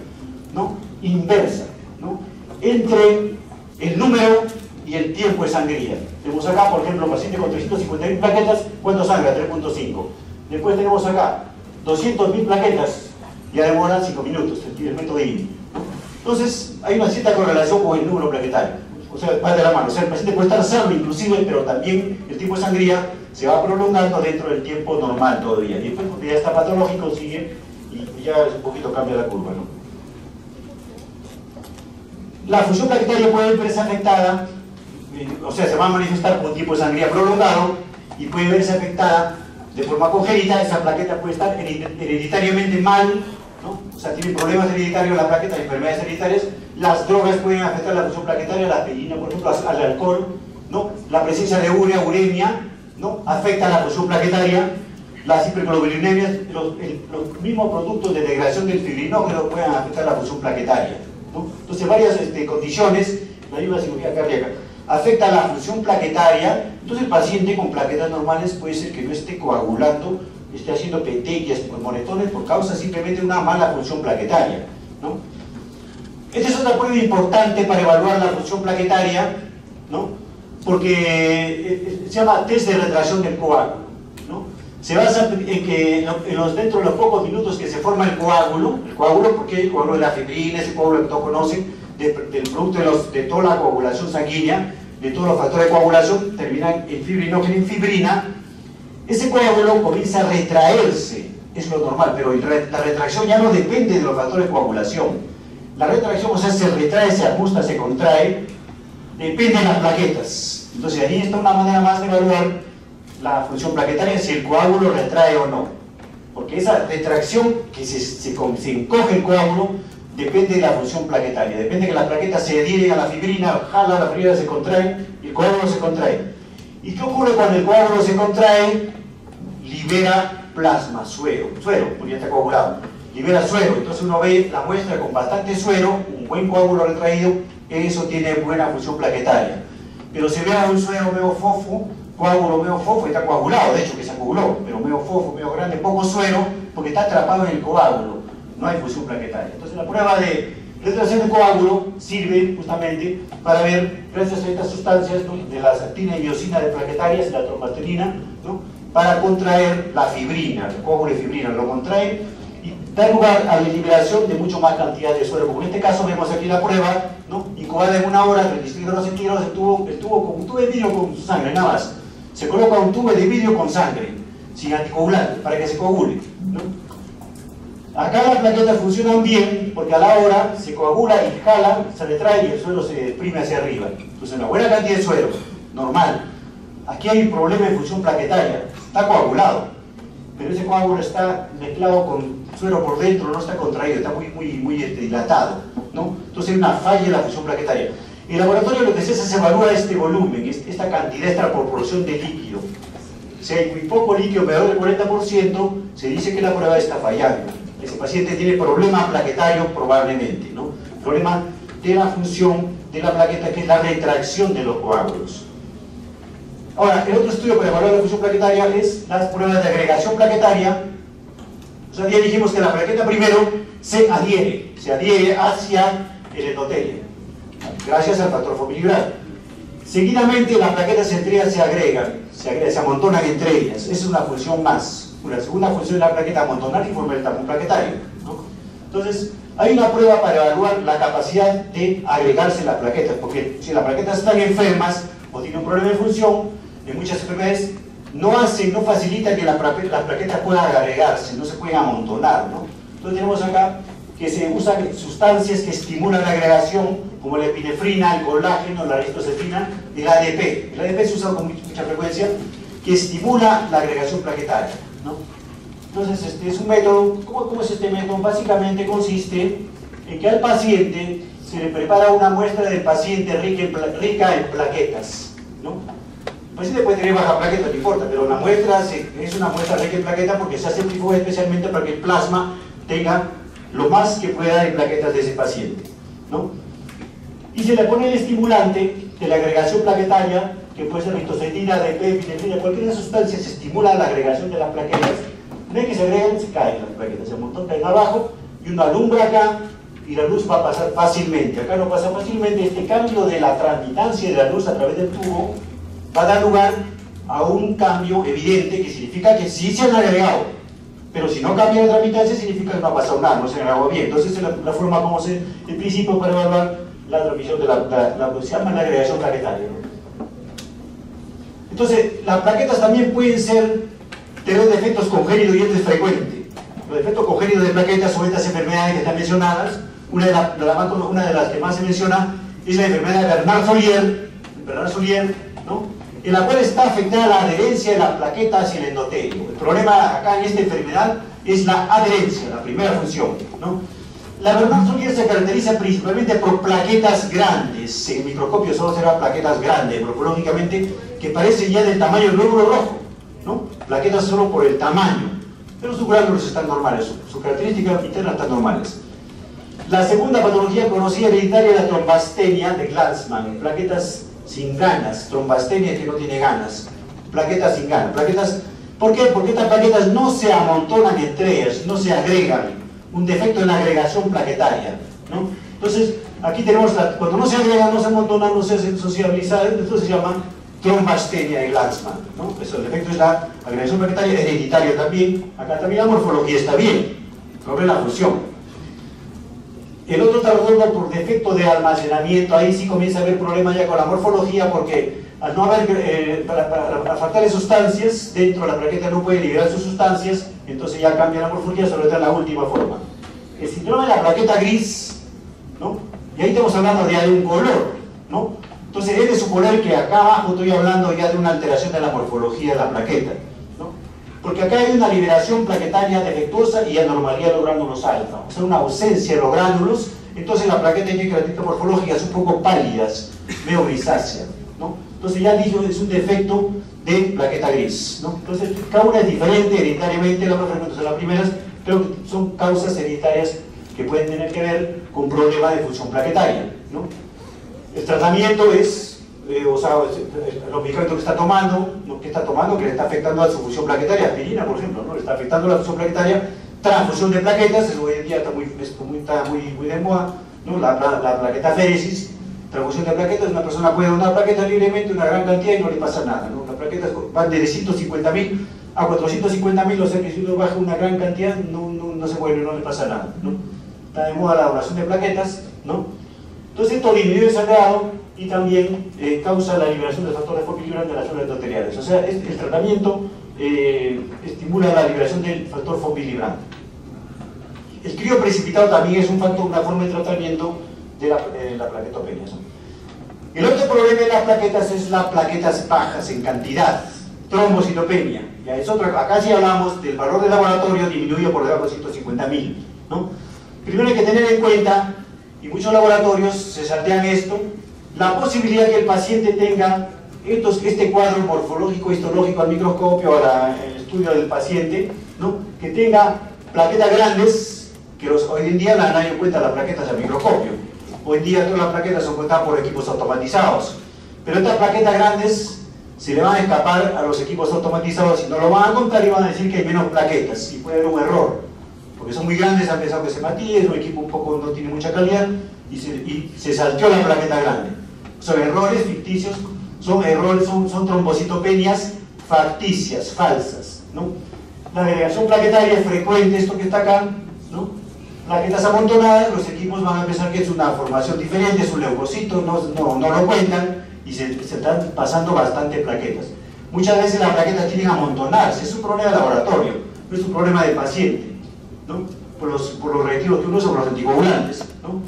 ¿no? Inversa, ¿no? Entre el número y el tiempo de sangría. Tenemos acá, por ejemplo, paciente con 350.000 plaquetas, ¿cuánto sangra? 3.5. Después tenemos acá 200.000 plaquetas, ya demoran 5 minutos, el método IBI, ¿no? Entonces, hay una cierta correlación con el número plaquetario. O sea, va de la mano. O sea, el paciente puede estar sano inclusive, pero también el tiempo de sangría se va prolongando dentro del tiempo normal todavía. Y después, porque ya está patológico, sigue y ya un poquito cambia la curva, ¿no? La función plaquetaria puede verse afectada, o sea, se va a manifestar con tiempo de sangría prolongado y puede verse afectada de forma congénita. Esa plaqueta puede estar hereditariamente mal, ¿no? O sea, tiene problemas hereditarios la plaqueta, enfermedades hereditarias. Las drogas pueden afectar la función plaquetaria, la aspirina, por ejemplo, al alcohol, ¿no? La presencia de urea, uremia, ¿no? Afecta la función plaquetaria. Las hiperglobulinemias, los mismos productos de degradación del fibrinógeno pueden afectar la función plaquetaria, ¿no? Entonces, varias condiciones, la misma cirugía cardíaca, afecta la función plaquetaria. Entonces, el paciente con plaquetas normales puede ser que no esté coagulando, esté haciendo petequias con moretones por causa simplemente de una mala función plaquetaria, ¿no? Esta es otra prueba importante para evaluar la función plaquetaria, ¿no? Porque se llama test de retracción del coágulo, ¿no? Se basa en que dentro de los pocos minutos que se forma el coágulo, porque el coágulo de la fibrina, ese coágulo que todos conocen, del producto de toda la coagulación sanguínea, de todos los factores de coagulación, terminan en fibrinógeno y en fibrina. Ese coágulo comienza a retraerse, es lo normal, pero la retracción ya no depende de los factores de coagulación. La retracción, o sea, se retrae, se ajusta, se contrae, depende de las plaquetas. Entonces ahí está una manera más de evaluar la función plaquetaria, si el coágulo retrae o no. Porque esa retracción, que se encoge el coágulo, depende de la función plaquetaria. Depende de que las plaquetas se adhieren a la fibrina, jala la fibrina, se contrae, y el coágulo se contrae. ¿Y qué ocurre cuando el coágulo se contrae? Libera plasma, suero, porque ya está coagulado, libera suero, entonces uno ve la muestra con bastante suero, un buen coágulo retraído, eso tiene buena función plaquetaria. Pero si veo un suero medio fofo, coágulo medio fofo, está coagulado, de hecho que se coaguló, pero medio fofo, medio grande, poco suero, porque está atrapado en el coágulo, no hay función plaquetaria. Entonces la prueba de retracción de coágulo sirve justamente para ver, gracias a estas sustancias, ¿no?, de la actina y miosina de plaquetarias, la trombasterina, ¿no?, para contraer la fibrina, el coágulo de fibrina, lo contrae y da lugar a la liberación de mucho más cantidad de suero. Como en este caso vemos aquí la prueba, ¿no?, incubada en 1 hora, 35 grados centígrados, el tubo con un tubo de vidrio con sangre, nada más. Se coloca un tubo de vidrio con sangre, sin anticoagulante, para que se coagule, ¿no? Acá las plaquetas funcionan bien porque a la hora se coagula y jala, se retrae y el suero se exprime hacia arriba. Entonces una buena cantidad de suero, normal. Aquí hay un problema de función plaquetaria, está coagulado, pero ese coágulo está mezclado con suero por dentro, no está contraído, está muy dilatado, ¿no? Entonces hay una falla en la función plaquetaria. En el laboratorio lo que se hace es evaluar este volumen, esta cantidad, esta proporción de líquido. Si hay muy poco líquido, menor del 40%, se dice que la prueba está fallando. Ese paciente tiene problema plaquetario probablemente, ¿no? Problema de la función de la plaqueta, que es la retracción de los coágulos. Ahora, el otro estudio para evaluar la función plaquetaria es las pruebas de agregación plaquetaria. O sea, ya dijimos que la plaqueta primero se adhiere hacia el endotelio, gracias al factor folicular. Seguidamente las plaquetas entre ellas se agregan, se amontonan entre ellas. Esa es una función más. Una segunda función de la plaqueta, amontonar y formar el tapón plaquetario, ¿no? Entonces, hay una prueba para evaluar la capacidad de agregarse las plaquetas, porque si las plaquetas están enfermas o tienen un problema de función, en muchas enfermedades no facilita que las plaquetas puedan agregarse, no se pueden amontonar, ¿no? Entonces tenemos acá que se usan sustancias que estimulan la agregación, como la epinefrina, el colágeno, la aristosefina, el ADP. El ADP se usa con mucha frecuencia, que estimula la agregación plaquetaria, ¿no? Entonces este es un método. ¿Cómo es este método? Básicamente consiste en que al paciente se le prepara una muestra del paciente rica en plaquetas, ¿no? El paciente puede tener baja plaqueta, no importa, pero la muestra es una muestra rica en plaquetas porque se centrifugó especialmente para que el plasma tenga lo más que pueda de plaquetas de ese paciente, ¿no? Y se le pone el estimulante de la agregación plaquetaria, que puede ser ristocetina, ADP, epinefrina, cualquier sustancia se estimula la agregación de las plaquetas. No hay que se agregan, se caen las plaquetas, se amontonan, caen abajo, y uno alumbra acá, y la luz va a pasar fácilmente. Acá no pasa fácilmente. Este cambio de la transmitancia de la luz a través del tubo va a dar lugar a un cambio evidente, que significa que sí se han agregado, pero si no cambia la transmitancia significa que no ha pasado nada, no se agregó bien. Entonces esa es la forma como el principio para evaluar la transmisión de la se llama la agregación plaquetaria, ¿no? Entonces las plaquetas también pueden tener defectos congénitos, y esto es frecuente. Los defectos congénitos de plaquetas son estas enfermedades que están mencionadas. Una de las que más se menciona es la enfermedad de Bernard-Solier, ¿no?, en la cual está afectada la adherencia de la plaqueta hacia el endotelio. El problema acá en esta enfermedad es la adherencia, la primera función, ¿no? La Bernard-Solier se caracteriza principalmente por plaquetas grandes. En el microscopio solo se ven plaquetas grandes, morfológicamente, que parecen ya del tamaño del glóbulo rojo, ¿no? Plaquetas solo por el tamaño, pero sus gránulos están normales, sus características internas están normales. La segunda patología conocida hereditaria es la trombastenia de Glanzmann, plaquetas sin ganas, trombastenia que no tiene ganas, plaquetas sin ganas. ¿Por qué? Porque estas plaquetas no se amontonan entre ellas, no se agregan, un defecto en la agregación plaquetaria, ¿no? Entonces, aquí tenemos, cuando no se agregan, no se amontonan, no se hacen sociabilizar, entonces se llama trombastenia de Glanzmann, ¿no? Eso, el defecto es la agregación plaquetaria, hereditaria también. Acá también la morfología está bien, sobre la función. El otro trastorno por defecto de almacenamiento, ahí sí comienza a haber problemas ya con la morfología, porque al no haber, para faltarle sustancias, dentro de la plaqueta no puede liberar sus sustancias, entonces ya cambia la morfología, sobre todo en la última forma. El síndrome de la plaqueta gris, ¿no? Y ahí estamos hablando de un color, ¿no? Entonces es de suponer que acá abajo estoy hablando ya de una alteración de la morfología de la plaqueta, ¿no? Porque acá hay una liberación plaquetaria defectuosa y anormalidad de los gránulos alfa, o sea, una ausencia de los gránulos. Entonces la plaqueta tiene características morfológicas un poco pálidas, medio grisácea, ¿no? Entonces ya dijo, es un defecto de plaqueta gris, ¿no? Entonces cada una es diferente hereditariamente, las más frecuentes son las primeras, pero son causas hereditarias que pueden tener que ver con problemas de función plaquetaria, ¿no? El tratamiento es, o sea, los medicamentos que está tomando, ¿no? Que le está afectando a su función plaquetaria, aspirina por ejemplo, ¿no? Le está afectando a la función plaquetaria, transfusión de plaquetas, eso hoy en día está muy de moda, ¿no? La plaquetaféresis, transfusión de plaquetas, una persona puede donar plaquetas libremente, una gran cantidad y no le pasa nada, ¿no? Las plaquetas van de 150.000 a 450.000, o sea que si uno baja una gran cantidad no se muere, no le pasa nada, ¿no? Está de moda la donación de plaquetas, ¿no? Entonces esto disminuye el sangrado y también causa la liberación de factores fosfolibrantes de las células endoteliales. O sea, el tratamiento estimula la liberación del factor fosfilibrante. El crío precipitado también es una forma de tratamiento de la plaquetopenia, ¿no? El otro problema de las plaquetas es las plaquetas bajas en cantidad, trombocitopenia. Ya es acá sí hablamos del valor de laboratorio disminuido por debajo de 150.000, ¿no? Primero hay que tener en cuenta, y muchos laboratorios se saltean esto, la posibilidad que el paciente tenga este cuadro morfológico, histológico al microscopio, el estudio del paciente, ¿no? Que tenga plaquetas grandes, que hoy en día nadie cuenta las plaquetas al microscopio. Hoy en día todas las plaquetas son contadas por equipos automatizados, pero estas plaquetas grandes se le van a escapar a los equipos automatizados y no lo van a contar y van a decir que hay menos plaquetas, y puede haber un error, porque son muy grandes, han pensado que se matía, es un equipo un poco no tiene mucha calidad, y se salteó la plaqueta grande. Son errores ficticios, son trombocitopenias facticias, falsas, ¿no? La agregación plaquetaria es frecuente, esto que está acá, ¿no? Plaquetas amontonadas, los equipos van a pensar que es una formación diferente, es un leucocito, no lo cuentan y se están pasando bastante plaquetas. Muchas veces las plaquetas tienen a amontonarse, es un problema de laboratorio, no es un problema del paciente, ¿no? Por los reactivos que uno usa, por los anticoagulantes, ¿no?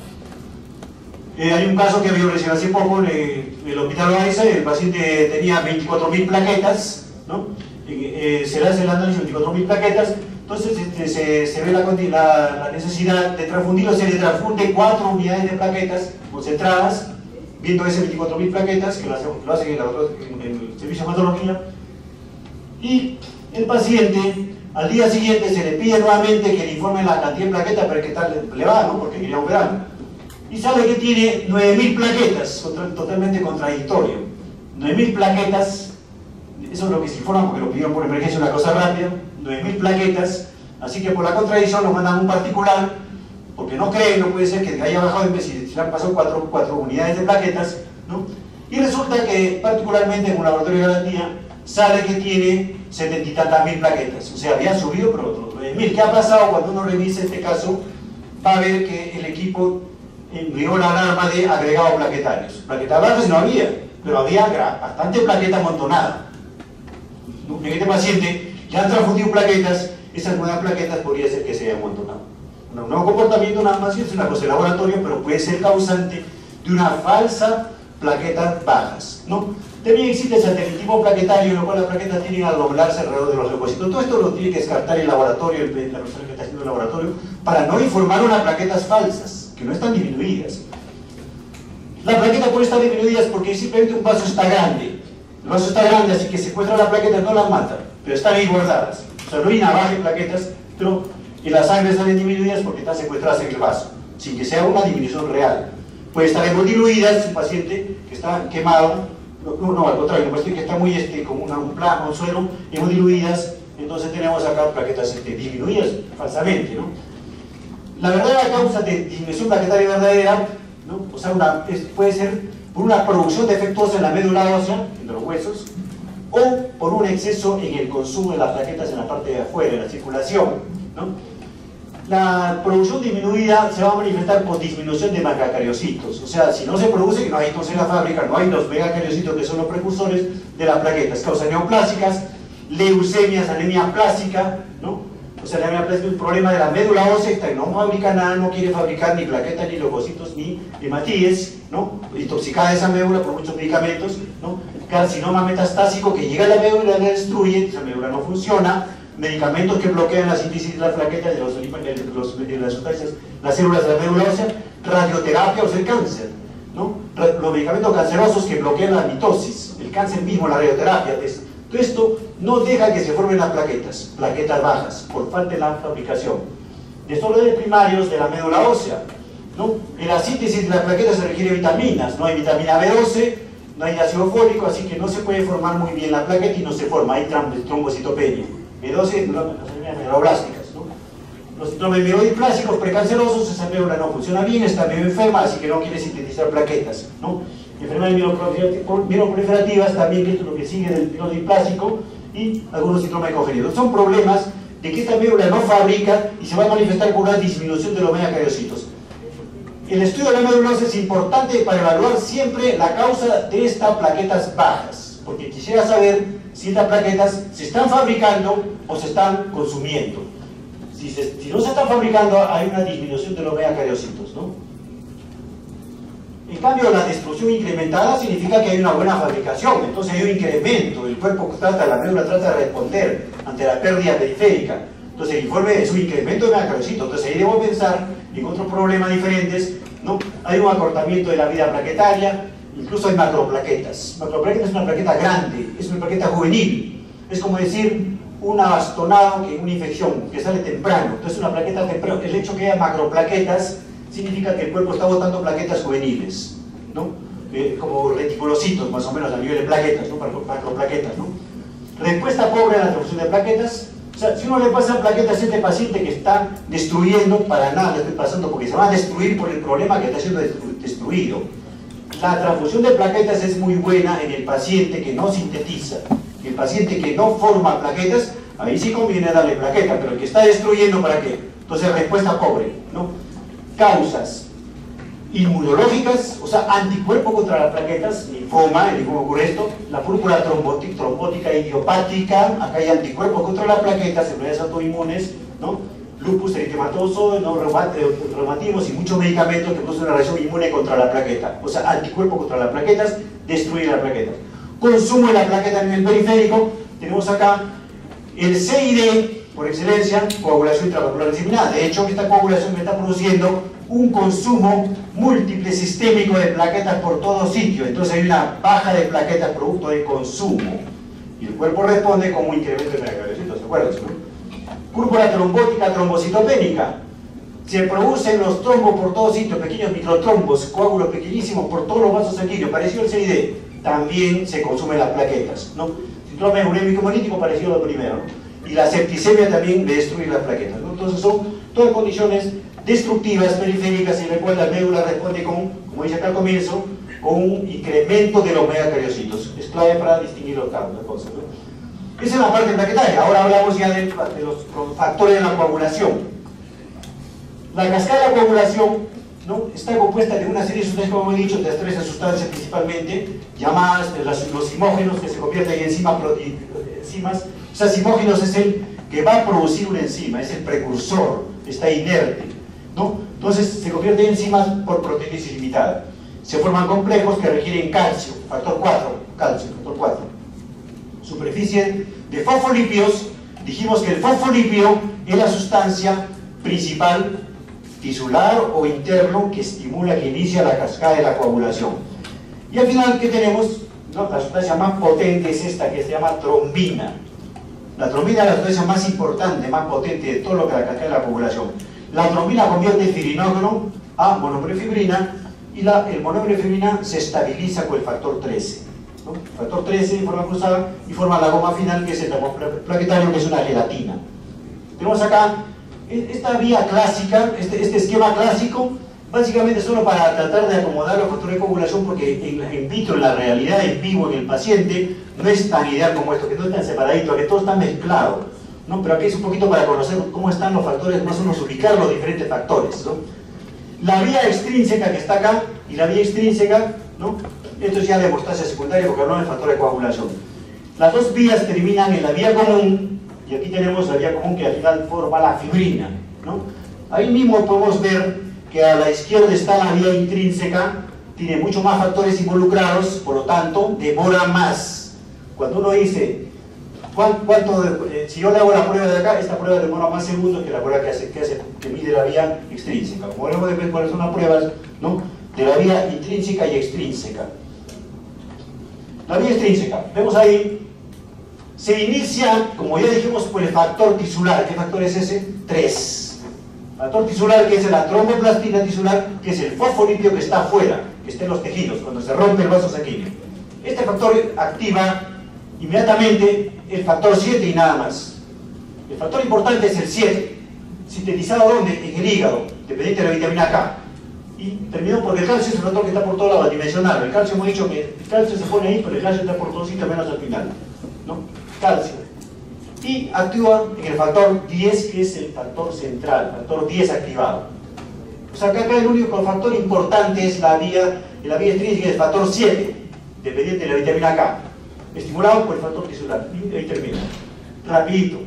Hay un caso que había recién hace poco en el hospital Loaiza, el paciente tenía 24.000 plaquetas, ¿no? Se le hace el análisis de 24.000 plaquetas, entonces se ve la necesidad de transfundirlo, se le transfunde 4 unidades de plaquetas concentradas, viendo ese 24.000 plaquetas, que lo hacen en el servicio de hematología, y el paciente al día siguiente se le pide nuevamente que le informe la cantidad de plaquetas, pero que tal le va, ¿no? Porque quería operar. Y sabe que tiene 9.000 plaquetas, totalmente contradictorio. 9.000 plaquetas, eso es lo que se informa porque lo pidieron por emergencia, una cosa rápida, 9.000 plaquetas, así que por la contradicción nos mandan un particular, porque no creen, no puede ser que haya bajado en vez si le han pasado 4 unidades de plaquetas, ¿no? Y resulta que particularmente en un laboratorio de garantía sale que tiene 70 y tantas mil plaquetas, o sea, había subido pero otros 9.000. ¿Qué ha pasado? Cuando uno revisa este caso va a ver que el equipo envió la alarma de agregado plaquetarios. Plaquetas bajas no había, pero había bastante plaqueta amontonada. En este paciente le han transfundido plaquetas, esas nuevas plaquetas podría ser que se hayan amontonado. Un nuevo comportamiento nada más es una cosa de laboratorio, pero puede ser causante de una falsa plaquetas bajas, ¿no? También existe el satelitismo plaquetario, en lo cual las plaquetas tienen a doblarse alrededor de los leucocitos. Todo esto lo tiene que descartar el laboratorio, la persona que está haciendo el laboratorio, para no informar unas plaquetas falsas, que no están disminuidas. Las plaquetas pueden estar disminuidas porque simplemente un vaso está grande. El vaso está grande, así que secuestra las plaquetas, no las mata, pero están ahí guardadas. O sea, no hay navaja en plaquetas, pero en la sangre salen disminuidas porque están secuestradas en el vaso, sin que sea una disminución real. Puede estar hemodiluidas, un paciente que está quemado, no, al contrario, un paciente que está muy como un plasma, un suero, hemodiluidas, entonces tenemos acá plaquetas disminuidas falsamente, ¿no? La verdadera causa de disminución plaquetaria verdadera, ¿no? O sea, puede ser por una producción defectuosa en la médula ósea, entre los huesos, o por un exceso en el consumo de las plaquetas en la parte de afuera, en la circulación, ¿no? La producción disminuida se va a manifestar por disminución de megacariocitos, o sea, si no se produce, que no hay entonces en la fábrica, no hay los megacariocitos que son los precursores de las plaquetas, causan neoplásicas, leucemias, anemia plástica, ¿no? O sea, la anemia plástica es un problema de la médula ósea, que no fabrica nada, no quiere fabricar ni plaquetas, ni leucocitos, ni hematíes, ¿no? Intoxicada esa médula por muchos medicamentos, ¿no? Carcinoma metastásico que llega a la médula y la destruye, esa médula no funciona, medicamentos que bloquean la síntesis de las plaquetas de las sustancias, las células de la médula ósea, radioterapia o el cáncer. ¿no? Los medicamentos cancerosos que bloquean la mitosis, el cáncer mismo, la radioterapia. Todo esto no deja que se formen las plaquetas bajas, por falta de la fabricación. De sólidos primarios de la médula ósea, ¿no? En la síntesis de las plaquetas se requiere vitaminas, no hay vitamina B12, no hay ácido fólico, así que no se puede formar muy bien la plaqueta y no se forma, hay trombocitopenia. B12, las meduloblásticas, ¿no? Los síndromes mielodiplásicos precancerosos, esa médula no funciona bien, está medio enferma, así que no quiere sintetizar plaquetas, ¿no? Enfermedades mieloproliferativas también, que es lo que sigue del mielodiplásico, y algunos síndromes congénitos. Son problemas de que esta médula no fabrica y se va a manifestar con una disminución de los megacariocitos. El estudio de la médula ósea es importante para evaluar siempre la causa de estas plaquetas bajas, porque quisiera saber si estas plaquetas se están fabricando o se están consumiendo. Si no se están fabricando, hay una disminución de los megacariocitos, ¿no? En cambio, la destrucción incrementada significa que hay una buena fabricación, entonces hay un incremento, el cuerpo la médula trata de responder ante la pérdida periférica. Entonces el informe es un incremento de megacariocitos, entonces ahí debo pensar en otros problemas diferentes, ¿no? Hay un acortamiento de la vida plaquetaria, incluso hay macroplaquetas. Macroplaqueta es una plaqueta grande, es una plaqueta juvenil, es como decir un abastonado que una infección que sale temprano. Entonces una plaqueta temprana, el hecho que haya macroplaquetas significa que el cuerpo está botando plaquetas juveniles, ¿no? Como reticulocitos más o menos a nivel de plaquetas, ¿no? Macroplaquetas, ¿no? Respuesta pobre a la transfusión de plaquetas. O sea, si uno le pasa plaquetas a este paciente que está destruyendo, para nada le estoy pasando porque se va a destruir por el problema que está siendo destruido. La transfusión de plaquetas es muy buena en el paciente que no sintetiza. El paciente que no forma plaquetas, ahí sí conviene darle plaqueta, pero el que está destruyendo, ¿para qué? Entonces respuesta pobre, ¿no? Causas inmunológicas, o sea, anticuerpo contra las plaquetas, linfoma, en linfoma ocurre esto, la púrpura trombótica idiopática, acá hay anticuerpos contra las plaquetas, enfermedades autoinmunes, ¿no? Lupus eritematoso, ¿no? Reumatismos y muchos medicamentos que producen una reacción inmune contra la plaqueta, o sea, anticuerpo contra las plaquetas, destruir las plaquetas. Consumo de la plaqueta a nivel periférico, tenemos acá el CID, por excelencia, coagulación intravascular diseminada. De hecho, esta coagulación me está produciendo un consumo múltiple sistémico de plaquetas por todo sitio. Entonces hay una baja de plaquetas producto de consumo. Y el cuerpo responde con un incremento de megacariocitos, ¿se acuerdan? ¿No? Púrpura trombótica trombocitopénica. Se producen los trombos por todo sitio, pequeños microtrombos, coágulos pequeñísimos por todos los vasos sanguíneos, parecido al CID. También se consumen las plaquetas, ¿no? Síndrome urémico hemolítico, parecido al primero, ¿no? Y la septicemia también de destruir las plaquetas, ¿no? Entonces son todas condiciones destructivas periféricas y en las cuales la médula responde con, como dice acá al comienzo, con un incremento de los megacariocitos. Es clave para distinguir las cosas, ¿no? Esa es la parte plaquetaria. Ahora hablamos ya de los factores de la coagulación. La cascada de la coagulación, ¿no? Está compuesta de una serie de sustancias, como he dicho, de 13 sustancias principalmente, llamadas los simógenos, que se convierten en enzimas. O sea, simógenos es el que va a producir una enzima, es el precursor, está inerte, ¿no? Entonces se convierte en enzimas por proteílisis limitada. Se forman complejos que requieren calcio, factor 4, factor 4. Superficie de fosfolípidos, dijimos que el fosfolípido es la sustancia principal tisular o interno que estimula, que inicia la cascada de la coagulación. Y al final, ¿qué tenemos? ¿No? La sustancia más potente es esta, que se llama trombina. La trombina es la sustancia más importante, más potente de todo lo que la cascada de la coagulación. La trombina convierte el fibrinogen a monoprefibrina y el monoprefibrina se estabiliza con el factor 13. ¿No? El factor 13 forma cruzada y forma la goma final, que es el plaquetario, que es una gelatina. Tenemos acá esta vía clásica, este esquema clásico, básicamente solo para tratar de acomodar los factores de coagulación, porque en vitro, en la realidad, en vivo, en el paciente, no es tan ideal como esto, que todo está separadito, que todo está mezclado, ¿no? Pero aquí es un poquito para conocer cómo están los factores, más o menos ubicar los diferentes factores, ¿no? La vía extrínseca que está acá y la vía extrínseca, ¿no? Esto es ya de hemostasia secundaria porque hablamos del factor de coagulación. Las dos vías terminan en la vía común, y aquí tenemos la vía común que al final forma la fibrina, ¿no? Ahí mismo podemos ver que a la izquierda está la vía intrínseca, tiene muchos más factores involucrados, por lo tanto, demora más. Cuando uno dice, si yo le hago la prueba de acá, esta prueba demora más segundos que la prueba que mide la vía extrínseca. Como veremos después cuáles son las pruebas, ¿no? de la vía intrínseca y extrínseca. La vía extrínseca, vemos ahí, se inicia, como ya dijimos, por el factor tisular. ¿Qué factor es ese? 3. Factor tisular, que es la tromboplastina tisular, que es el fosfolipio que está afuera, que está en los tejidos, cuando se rompe el vaso sanguíneo. Este factor activa inmediatamente el factor 7 y nada más. El factor importante es el 7, sintetizado ¿dónde? En el hígado, dependiente de la vitamina K. Y terminó porque el calcio es un factor que está por todo lado, dimensional. El calcio, hemos dicho que el calcio se pone ahí, pero el calcio está por todo sitio menos al final, ¿no? Calcio. Y actúa en el factor 10, que es el factor central, factor 10 activado. O sea, acá el único factor importante es la vía extrínseca, el factor 7, dependiente de la vitamina K, estimulado por el factor tisular. Y ahí termina. Rapidito.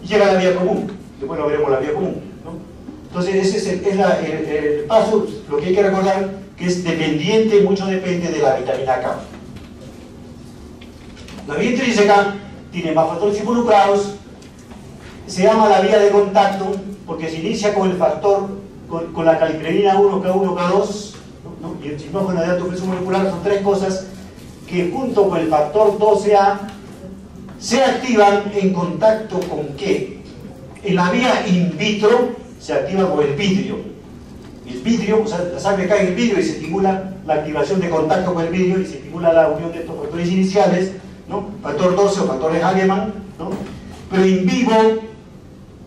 Y llega a la vía común. Después lo veremos la vía común, ¿no? Entonces ese es el paso, lo que hay que recordar, que es dependiente, mucho depende de la vitamina K. La vía intrínseca tiene más factores involucrados, se llama la vía de contacto porque se inicia con el factor, con la caliprenina 1, K1, K2, ¿no? Y el sinógeno de alto peso molecular. Son 3 cosas que junto con el factor 12A se activan en contacto con ¿qué? En la vía in vitro se activa con el vidrio. El vidrio, o sea, la sangre cae en el vidrio y se estimula la activación de contacto con el vidrio y se estimula la unión de estos factores iniciales, ¿no? Factor 12 o factor de Hagemann, ¿no? Pero en vivo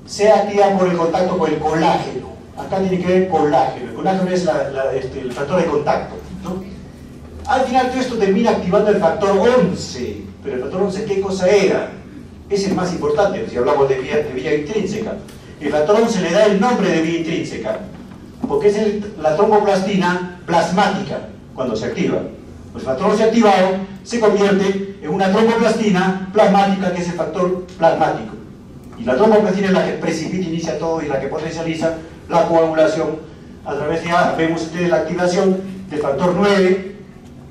se activa por el contacto con el colágeno. Acá tiene que ver colágeno. El colágeno es el factor de contacto, ¿no? Al final todo esto termina activando el factor 11. Pero el factor 11, ¿qué cosa era? Es el más importante, si hablamos de vía intrínseca. El factor 11 le da el nombre de vía intrínseca, porque es la tromboplastina plasmática cuando se activa. Pues el factor 11 activado se convierte en una tromboplastina plasmática, que es el factor plasmático. Y la tromboplastina es la que precipita, inicia todo y la que potencializa la coagulación a través de, vemos ustedes la activación del factor 9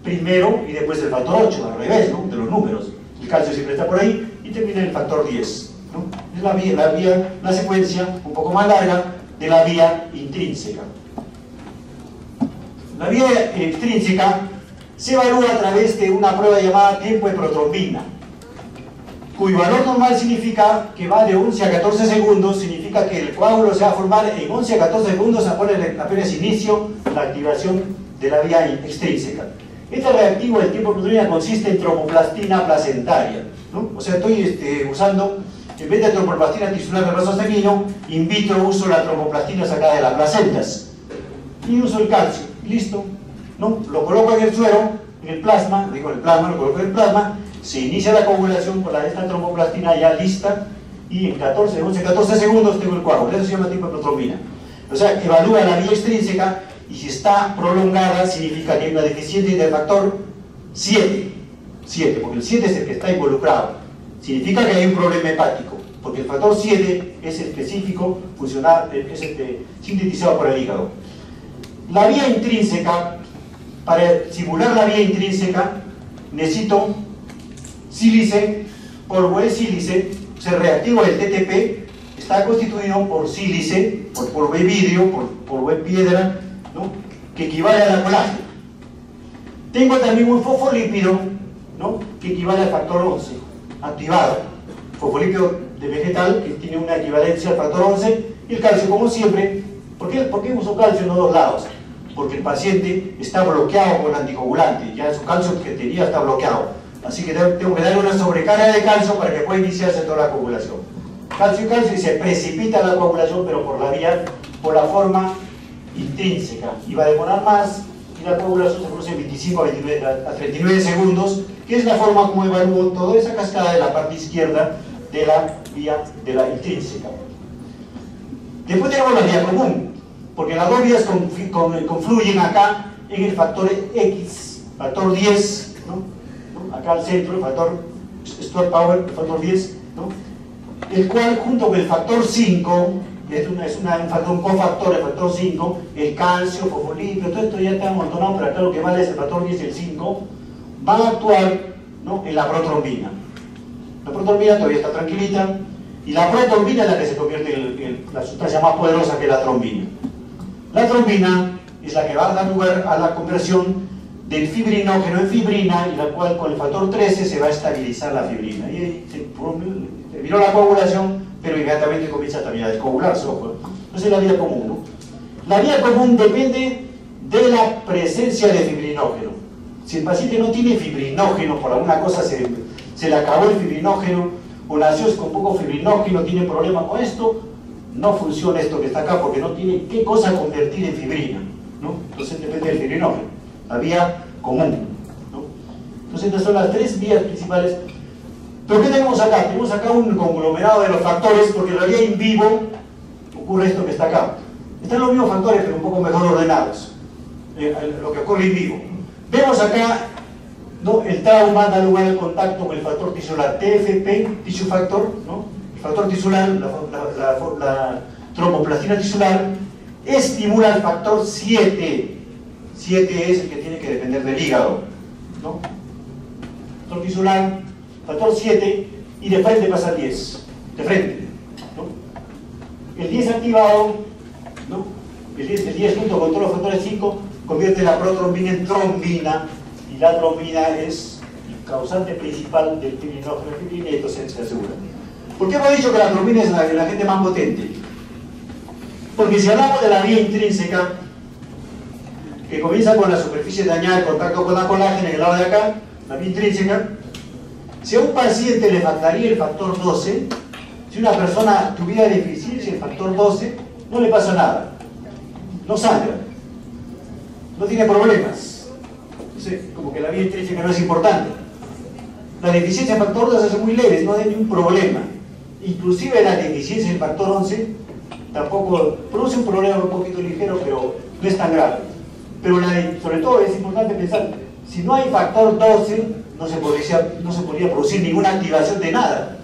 primero y después del factor 8, al revés, ¿no? De los números. El calcio siempre está por ahí y termina en el factor 10. ¿No? Es la secuencia un poco más larga de la vía intrínseca. La vía extrínseca se evalúa a través de una prueba llamada tiempo de protrombina, cuyo valor normal significa que va de 11 a 14 segundos, significa que el coágulo se va a formar en 11 a 14 segundos apenas inicio la activación de la vía extrínseca. Este reactivo del tiempo de protrombina consiste en tromboplastina placentaria, ¿no? O sea, estoy usando, en vez de tromboplastina tisular del vaso sanguíneo, in vitro uso la tromboplastina sacada de las placentas y uso el calcio, listo, ¿no? Lo coloco en el suero, en el plasma, lo coloco en el plasma, se inicia la coagulación con esta tromboplastina ya lista y en 11, 14 segundos tengo el coágulo. Eso se llama tiempo de protrombina. O sea, evalúa la vía extrínseca y si está prolongada significa que hay una deficiencia del factor 7, porque el 7 es el que está involucrado. Significa que hay un problema hepático, porque el factor 7 es específico, funcional, es sintetizado por el hígado. La vía intrínseca, para simular la vía intrínseca, necesito sílice, polvo de sílice, se reactiva el TTP, está constituido por sílice, por polvo de vidrio, por polvo de piedra, ¿no? Que equivale a la colágeno. Tengo también un fosfolípido, ¿no? Que equivale al factor 11, activado. Fosfolípido de vegetal, que tiene una equivalencia al factor 11, y el calcio, como siempre. ¿Por qué uso calcio en los dos lados? Porque el paciente está bloqueado con anticoagulante, ya su calcio objetería está bloqueado. Así que tengo que darle una sobrecarga de calcio para que pueda iniciarse toda la coagulación. Calcio y se precipita la coagulación, pero por la forma intrínseca. Y va a demorar más, y la coagulación se produce en 25 a 39 segundos, que es la forma como evalúo toda esa cascada de la parte izquierda de la vía de la intrínseca. Después tenemos la vía común, porque las dos vías confluyen acá en el factor X, factor 10, ¿no? Acá al centro, el factor Store Power, el factor 10, ¿no? El cual junto con el factor 5, es un cofactor, el factor 5, el calcio, fosfolípido, todo esto ya está amontonado, pero acá lo que vale es el factor 10 y el 5, van a actuar, ¿no? En la protrombina. La protrombina todavía está tranquilita, y la protrombina es la que se convierte en la sustancia más poderosa que es la trombina. La trombina es la que va a dar lugar a la conversión del fibrinógeno en fibrina, y la cual con el factor 13 se va a estabilizar la fibrina. Y ahí se terminó la coagulación, pero inmediatamente comienza también a descoagularse. Entonces la vía común, ¿no? La vía común depende de la presencia de fibrinógeno. Si el paciente no tiene fibrinógeno, por alguna cosa se le acabó el fibrinógeno, o nació con poco fibrinógeno, tiene problema con esto, no funciona esto que está acá, porque no tiene qué cosa convertir en fibrina, ¿no? Entonces depende del fibrinógeno, la vía común, ¿no? Entonces estas son las tres vías principales. ¿Pero qué tenemos acá? Tenemos acá un conglomerado de los factores, porque en la vía in vivo ocurre esto que está acá. Están los mismos factores, pero un poco mejor ordenados, lo que ocurre in vivo. Vemos acá, ¿no? El trauma da lugar al contacto con el factor tisular TFP, tissue factor, ¿no? El factor tisular, la tromboplastina tisular, estimula el factor 7. 7 es el que tiene que depender del hígado, ¿no? Factor tisular, factor 7, y de frente pasa el 10, de frente, ¿no? El 10 activado, ¿no? El 10 junto con todos los factores 5 convierte la protrombina en trombina, y la trombina es el causante principal del fibrinógeno fibrina, y esto se asegura. ¿Por qué hemos dicho que la trombina es el agente más potente? Porque si hablamos de la vía intrínseca, que comienza con la superficie dañada en contacto con la colágena en el lado de acá, la vía intrínseca, si a un paciente le faltaría el factor 12, si una persona tuviera deficiencia del factor 12, no le pasa nada, no sangra, no tiene problemas. Entonces, como que la vía intrínseca no es importante. La deficiencia del factor 12 es muy leve, no hay ningún problema. Inclusive la deficiencia del factor 11 tampoco produce un problema un poquito ligero, pero no es tan grave. Pero sobre todo es importante pensar, si no hay factor 12, no se podría producir ninguna activación de nada.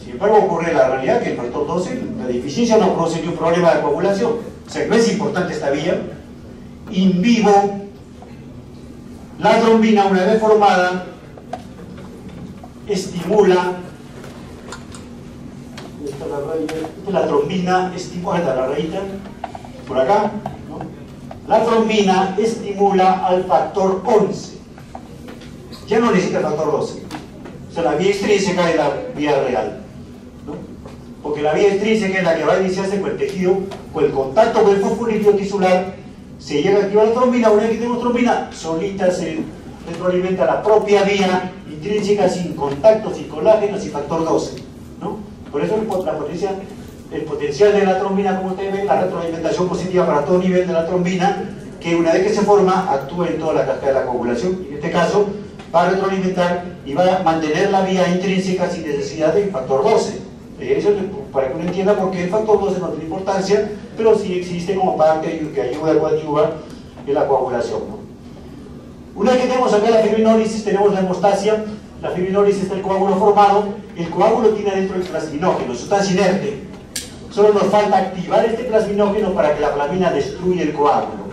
Sin embargo, ocurre la realidad que el factor 12, la deficiencia no produce ningún problema de coagulación. O sea, no es importante esta vía. In vivo, la trombina, una vez formada, estimula, esta es la trombina, estimula, esta es la rayita, por acá, ¿no? La trombina estimula al factor 11, ya no necesita el factor 12, o sea, la vía extrínseca es la vía real, ¿no? Porque la vía extrínseca es la que va a iniciarse con el tejido, con el contacto con el fosfolípido tisular, se llega a activar la trombina. Una vez que tenemos trombina, solita se retroalimenta la propia vía intrínseca, sin contacto, sin colágeno, sin factor 12, ¿no? Por eso el potencial de la trombina, como ustedes ven, la retroalimentación positiva para todo nivel de la trombina, que una vez que se forma, actúa en toda la cascada de la coagulación. En este caso, va a retroalimentar y va a mantener la vía intrínseca sin necesidad del factor 12. Eso para que uno entienda por qué el factor 12 no tiene importancia, pero sí existe como parte que ayuda a coadyuvar en la coagulación, ¿no? Una vez que tenemos acá la fibrinólisis, tenemos la hemostasia. La fibrinólisis está el coágulo formado. El coágulo tiene adentro el plasminógeno, sustancia inerte. Solo nos falta activar este plasminógeno para que la plasmina destruya el coágulo.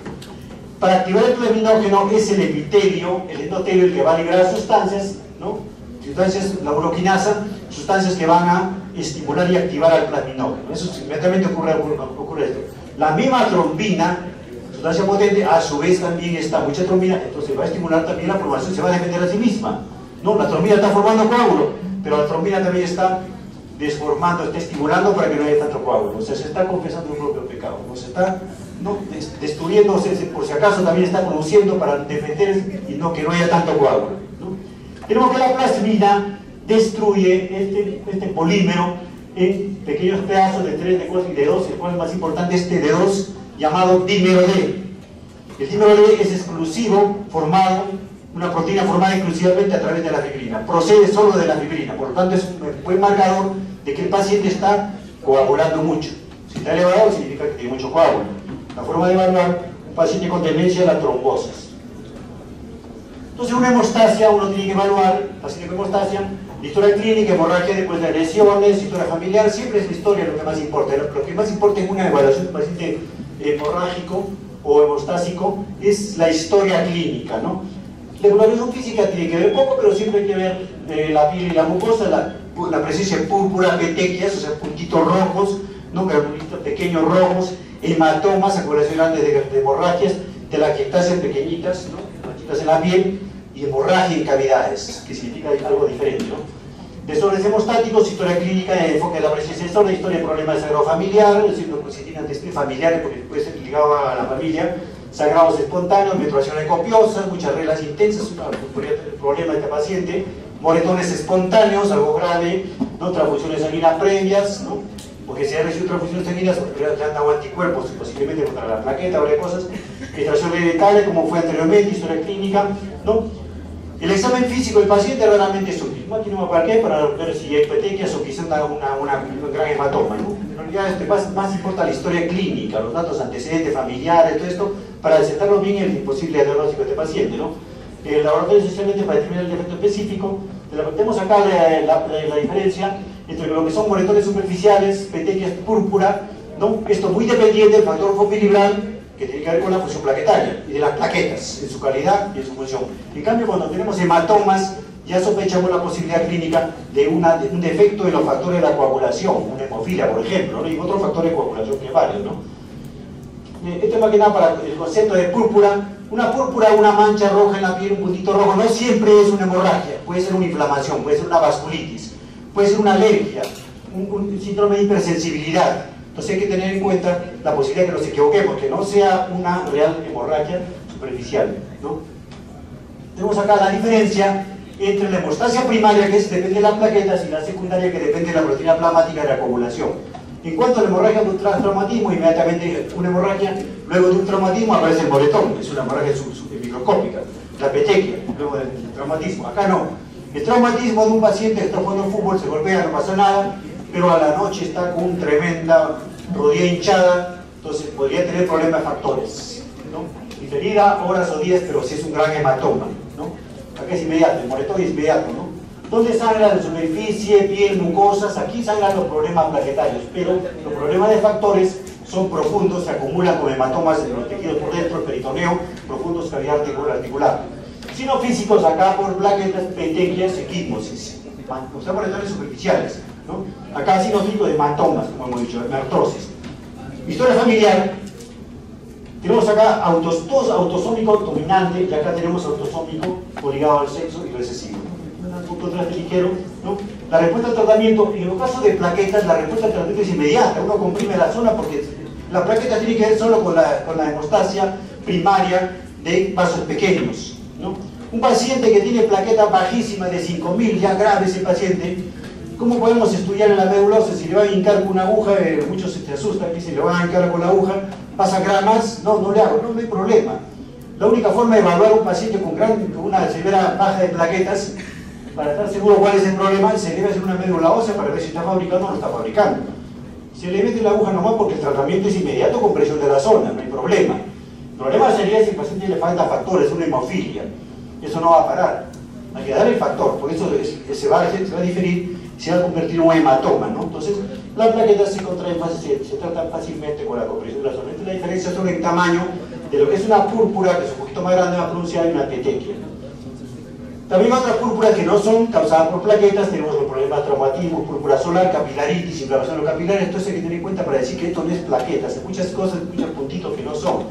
Para activar el plasminógeno es el epitelio, el endotelio, el que va a liberar sustancias, ¿no? Sustancias, la uroquinasa, sustancias que van a estimular y activar al plasminógeno. Eso inmediatamente ocurre esto. La misma trombina, sustancia potente, a su vez también está mucha trombina, entonces va a estimular también la formación, se va a defender a sí misma, ¿no? La trombina está formando coágulo, pero la trombina también está desformando, está estimulando para que no haya tanto coágulo. O sea, se está confesando el propio pecado, ¿no? Se está, ¿no?, destruyéndose, por si acaso también está produciendo para defender y no que no haya tanto coágulo, ¿no? Tenemos que la plasmina destruye este polímero en pequeños pedazos de 3, de 4 y de 2, el cual es más importante, este de 2, llamado dímero D. El dímero D es exclusivo, una proteína formada exclusivamente a través de la fibrina, procede solo de la fibrina, por lo tanto es un buen marcador de que el paciente está coagulando mucho. Si está elevado significa que tiene mucho coágulo. La forma de evaluar un paciente con tendencia a la trombosis. Entonces una hemostasia, uno tiene que evaluar, paciente con hemostasia, la historia clínica, hemorragia después de lesiones, historia familiar, siempre es la historia lo que más importa. Lo que más importa en una evaluación de un paciente hemorrágico o hemostásico es la historia clínica, ¿no? La evaluación física tiene que ver poco, pero siempre hay que ver la piel y la mucosa, la presencia de púrpura, petequias, o sea, puntitos rojos, ¿no?, granulitos pequeños rojos, hematomas, acumulación grande de hemorragias, telangiectasias pequeñitas, ¿no? Manchitas en la piel, y hemorragia en cavidades, que significa algo diferente, ¿no? Desórdenes hemostáticos, historia clínica, enfoque de la presencia de desorden, historia de problemas de sagrado familiar, es decir, si tiene antecedentes familiares, porque puede ser ligado a la familia, sangrados espontáneos, menstruaciones copiosas, muchas reglas intensas, podría tener problema de este paciente, moretones espontáneos, algo grave, ¿no? Transfusiones sanguíneas previas, ¿no? Porque si ha recibido transfusiones sanguíneas, le han dado anticuerpos, posiblemente contra la plaqueta, varias cosas, extracción hereditaria, como fue anteriormente, historia clínica, ¿no? El examen físico del paciente raramente es útil. No tiene para qué, para ver si hay petequias o quizá un gran hematoma, ¿no? En realidad más importa la historia clínica, los datos antecedentes, familiares, todo esto, para desentarlo bien el posible diagnóstico de este paciente, ¿no? El laboratorio esencialmente para determinar el defecto específico. Tenemos acá la diferencia entre lo que son moretones superficiales, petequias púrpura, ¿no? Esto muy dependiente del factor fosfolibral, que tiene que ver con la función plaquetaria y de las plaquetas, en su calidad y en su función. En cambio, cuando tenemos hematomas, ya sospechamos la posibilidad clínica de un defecto en los factores de la coagulación, una hemofilia, por ejemplo, ¿no? Y otros factores de coagulación que varios, ¿no? Esto es más que nada para el concepto de púrpura. Una púrpura, una mancha roja en la piel, un puntito rojo, no siempre es una hemorragia, puede ser una inflamación, puede ser una vasculitis, puede ser una alergia, un síndrome de hipersensibilidad. Entonces hay que tener en cuenta la posibilidad de que nos equivoquemos, que no sea una real hemorragia superficial, ¿no? Tenemos acá la diferencia entre la hemostasia primaria, que depende de las plaquetas, y la secundaria, que depende de la proteína plasmática de la coagulación. En cuanto a la hemorragia de un traumatismo, inmediatamente una hemorragia, luego de un traumatismo aparece el moretón, es una hemorragia microscópica, la petequia, luego del traumatismo. Acá no. El traumatismo de un paciente que está jugando fútbol, se golpea, no pasa nada, pero a la noche está con una tremenda rodilla hinchada, entonces podría tener problemas de factores, ¿no? Diferida horas o días, pero sí es un gran hematoma, ¿no? Acá es inmediato, el moretón es inmediato, ¿no? ¿Dónde sangran? Superficie, piel, mucosas, aquí sangran los problemas plaquetarios, pero los problemas de factores son profundos, se acumulan con hematomas en los tejidos por dentro, el peritoneo, profundos, cavidad articular. Sino físicos acá por plaquetas, petequias, equismosis, o sea, moretones superficiales, ¿no? Acá sinótico de hematomas, como hemos dicho, de artrosis. Historia familiar, tenemos acá autosómico dominante, y acá tenemos autosómico ligado al sexo y recesivo. Un contraste ligero, ¿no? La respuesta al tratamiento, en el caso de plaquetas, la respuesta al tratamiento es inmediata, uno comprime la zona porque la plaqueta tiene que ver solo con la hemostasia primaria de vasos pequeños, ¿no? Un paciente que tiene plaquetas bajísimas de 5000, ya grave ese paciente, ¿cómo podemos estudiar en la médula? Si le va a hincar con una aguja, muchos se asustan, dicen, le van a hincar con la aguja, pasa gramas, no le hago, no hay problema. La única forma de evaluar a un paciente con una severa baja de plaquetas, para estar seguro cuál es el problema, se debe hacer una médula ósea para ver si está fabricando o no está fabricando. Se le mete la aguja nomás porque el tratamiento es inmediato con presión de la zona, no hay problema. El problema sería si al paciente le falta factores, una hemofilia. Eso no va a parar. Hay que dar el factor, por eso se va a diferir, se va a convertir en un hematoma, ¿no? Entonces, las plaquetas se contraen fácilmente, se tratan fácilmente con la compresión de la zona. Entonces, la diferencia es en tamaño de lo que es una púrpura, que es un poquito más grande, más pronunciada, y una petequia. También otras púrpuras que no son causadas por plaquetas, tenemos los problemas de traumatismo, púrpura solar, capilaritis, inflamación de los capilares. Entonces hay que tener en cuenta para decir que esto no es plaquetas, hay muchas cosas, muchos puntitos que no son.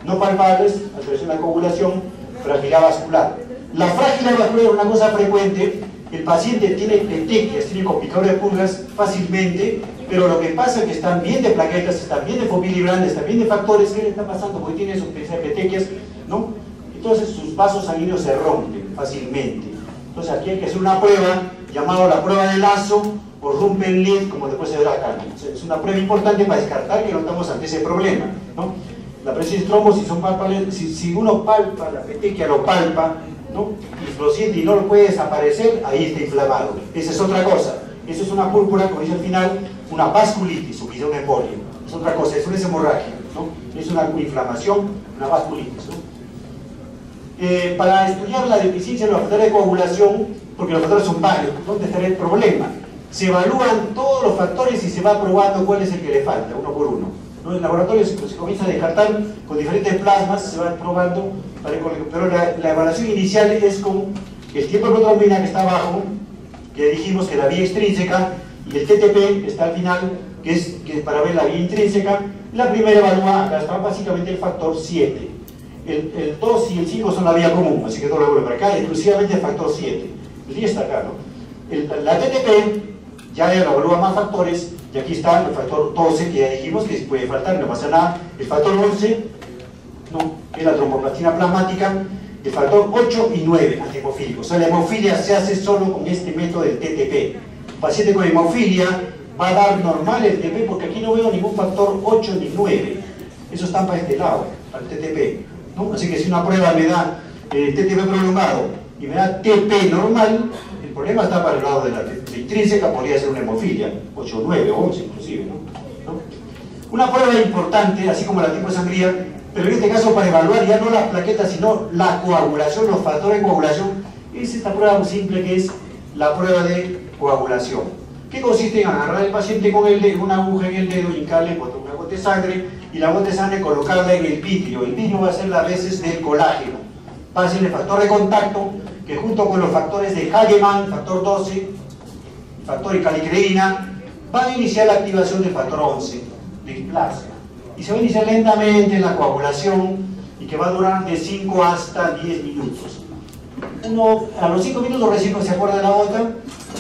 No palpables, alteración de la coagulación, fragilidad vascular. La fragilidad vascular es una cosa frecuente, el paciente tiene petequias, tiene complicadores de pulgas fácilmente, pero lo que pasa es que están bien de plaquetas, están bien de fosfolibral, están bien de factores. ¿Qué le está pasando? Porque tiene sus petequias, ¿no? Entonces sus vasos sanguíneos se rompen fácilmente. Entonces aquí hay que hacer una prueba llamada la prueba de Lazo o Rumpenlied, como después se verá acá, ¿no? O sea, es una prueba importante para descartar que no estamos ante ese problema, ¿no? La presencia de trombosis son palpables. Si uno palpa la petequia, lo palpa, ¿no? Y lo siente y no lo puede desaparecer, ahí está inflamado. Esa es otra cosa. Eso es una púrpura, como dice al final, una vasculitis o quizá un embolio. Es otra cosa, eso no es hemorragia, ¿no? Es una inflamación, una vasculitis, ¿no? Para estudiar la deficiencia de los factores de coagulación, porque los factores son varios, ¿dónde estaría el problema? Se evalúan todos los factores y se va probando cuál es el que le falta, uno por uno, ¿no? En el laboratorio se comienza a descartar con diferentes plasmas, se va probando, pero la evaluación inicial es con el tiempo de protrombina, que está abajo, que dijimos que la vía extrínseca, y el TTP, que está al final, que es para ver la vía intrínseca, La primera evalúa, acá está básicamente el factor 7. El 2 y el 5 son la vía común, así que todo lo vuelvo para acá, exclusivamente el factor 7. El 10 está acá, ¿no? La TTP ya evalúa más factores, y aquí está el factor 12, que ya dijimos que puede faltar, no pasa nada. El factor 11, ¿no?, que es la tromboplastina plasmática. El factor 8 y 9, antihemofílicos. O sea, la hemofilia se hace solo con este método del TTP. Un paciente con hemofilia va a dar normal el TTP, porque aquí no veo ningún factor 8 ni 9. Eso está para este lado, para el TTP, ¿no? Así que si una prueba me da TTP prolongado y me da TP normal, el problema está para el lado de la intrínseca, podría ser una hemofilia, 8, 9 o 11 inclusive, ¿no? Una prueba importante, así como la tipo de sangría, pero en este caso para evaluar ya no las plaquetas, sino la coagulación, los factores de coagulación, es esta prueba muy simple que es la prueba de coagulación, que consiste en agarrar al paciente con una aguja en el dedo, hincarle una gota de sangre, y la gota de sangre colocarla en el vitrio. El vitrio va a ser las veces del colágeno, va a ser el factor de contacto, que junto con los factores de Hagemann, factor 12, factor de calicreína, va a iniciar la activación del factor 11, de plasma. Y se va a iniciar lentamente la coagulación, y que va a durar de 5 hasta 10 minutos. A los 5 minutos recién se acuerda de la gota,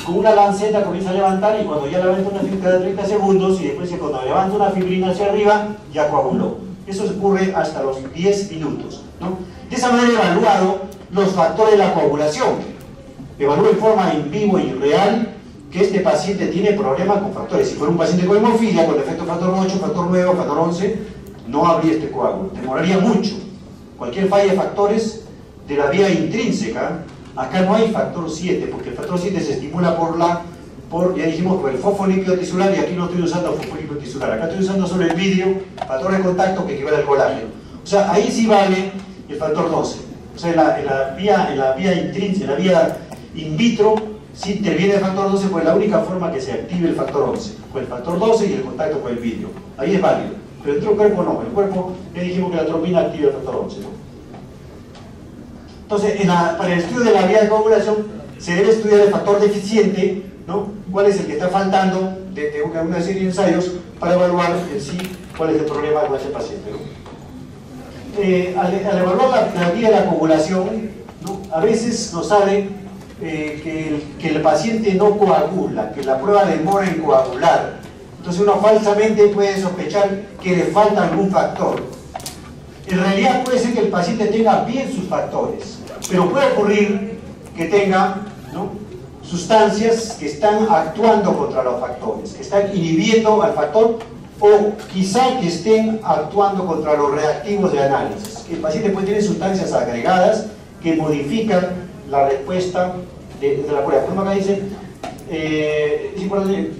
con una lanceta comienza a levantar, y cuando ya levanta una fibrina cada 30 segundos, y después cuando levanta una fibrina hacia arriba, ya coaguló. Eso ocurre hasta los 10 minutos, ¿no? De esa manera he evaluado los factores de la coagulación. Evalúo en forma en vivo y real que este paciente tiene problemas con factores. Si fuera un paciente con hemofilia, con defecto factor 8, factor 9 o factor 11, no habría este coágulo, demoraría mucho. Cualquier falla de factores de la vía intrínseca, acá no hay factor 7, porque el factor 7 se estimula ya dijimos, por el fosfolípido tisular, y aquí no estoy usando el fosfolípido tisular, acá estoy usando solo el vidrio, factor de contacto que equivale al colágeno. O sea, ahí sí vale el factor 12. O sea, en la vía intrínseca, en la vía in vitro, si interviene el factor 12, pues la única forma que se active el factor 11, con el factor 12 y el contacto con el vidrio. Ahí es válido. Pero dentro del cuerpo no. En el cuerpo ya dijimos que la trombina activa el factor 11, ¿no? Entonces, para el estudio de la vía de coagulación, se debe estudiar el factor deficiente, ¿no? ¿Cuál es el que está faltando de una serie de ensayos para evaluar en sí cuál es el problema con ese paciente, ¿no? Al evaluar la vía de la coagulación, ¿no?, a veces nos sale que el paciente no coagula, que la prueba demora en coagular. Entonces uno falsamente puede sospechar que le falta algún factor. En realidad puede ser que el paciente tenga bien sus factores, pero puede ocurrir que tenga, ¿no?, sustancias que están actuando contra los factores, que están inhibiendo al factor, o quizá que estén actuando contra los reactivos de análisis. El paciente puede tener sustancias agregadas que modifican la respuesta de la prueba. Por ejemplo, acá dice, es importante,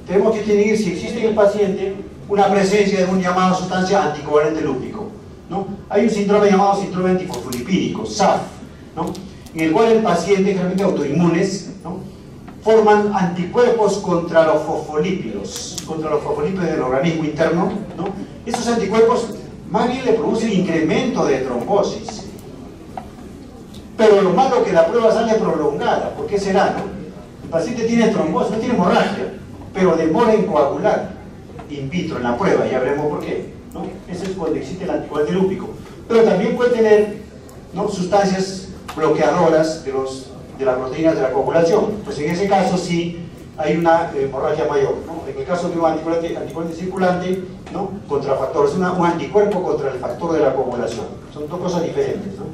tenemos que distinguir si existe en el paciente una presencia de un llamado sustancia anticoagulante lúpico, ¿no? Hay un síndrome llamado síndrome antifosfolipídico, SAF, ¿no?, en el cual el paciente, generalmente autoinmunes, ¿no?, forman anticuerpos contra los fosfolípidos del organismo interno, ¿no? Esos anticuerpos más bien le producen incremento de trombosis. Pero lo malo es que la prueba sale prolongada. ¿Por qué será, no? El paciente tiene trombosis, no tiene hemorragia, pero demora en coagular in vitro en la prueba, ya veremos por qué, ¿no? Eso es cuando existe el anticoagulante lúpico. Pero también puede tener, ¿no?, sustancias bloqueadoras de las proteínas de la coagulación. Pues en ese caso sí hay una hemorragia mayor, ¿no? En el caso de un anticoagulante circulante, ¿no?, contra factores, un anticuerpo contra el factor de la coagulación. Son dos cosas diferentes, ¿no?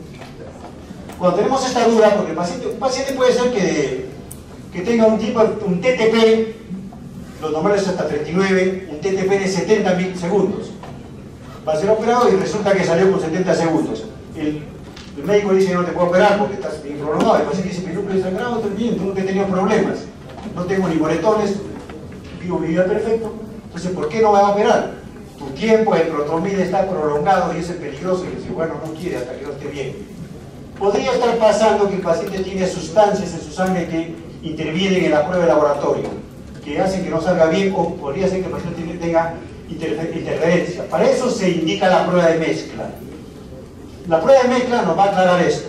Cuando tenemos esta duda, porque un paciente puede ser que tenga un TTP, los normales hasta 39, un TTP de 70 milisegundos. Va a ser operado y resulta que salió con 70 segundos. El médico dice: no te puedo operar porque estás bien prolongado. El paciente dice: mi núcleo de sangrado está bien, nunca he tenido problemas, no tengo ni moretones, vivo mi vida perfecto. Entonces, ¿por qué no me va a operar? Tu tiempo de protrombina está prolongado y eso es peligroso. Y dice: bueno, no quiere hasta que no esté bien. Podría estar pasando que el paciente tiene sustancias en su sangre que intervienen en la prueba de laboratorio, que hacen que no salga bien, o podría ser que el paciente tenga interferencia. Para eso se indica la prueba de mezcla. La prueba de mezcla nos va a aclarar esto.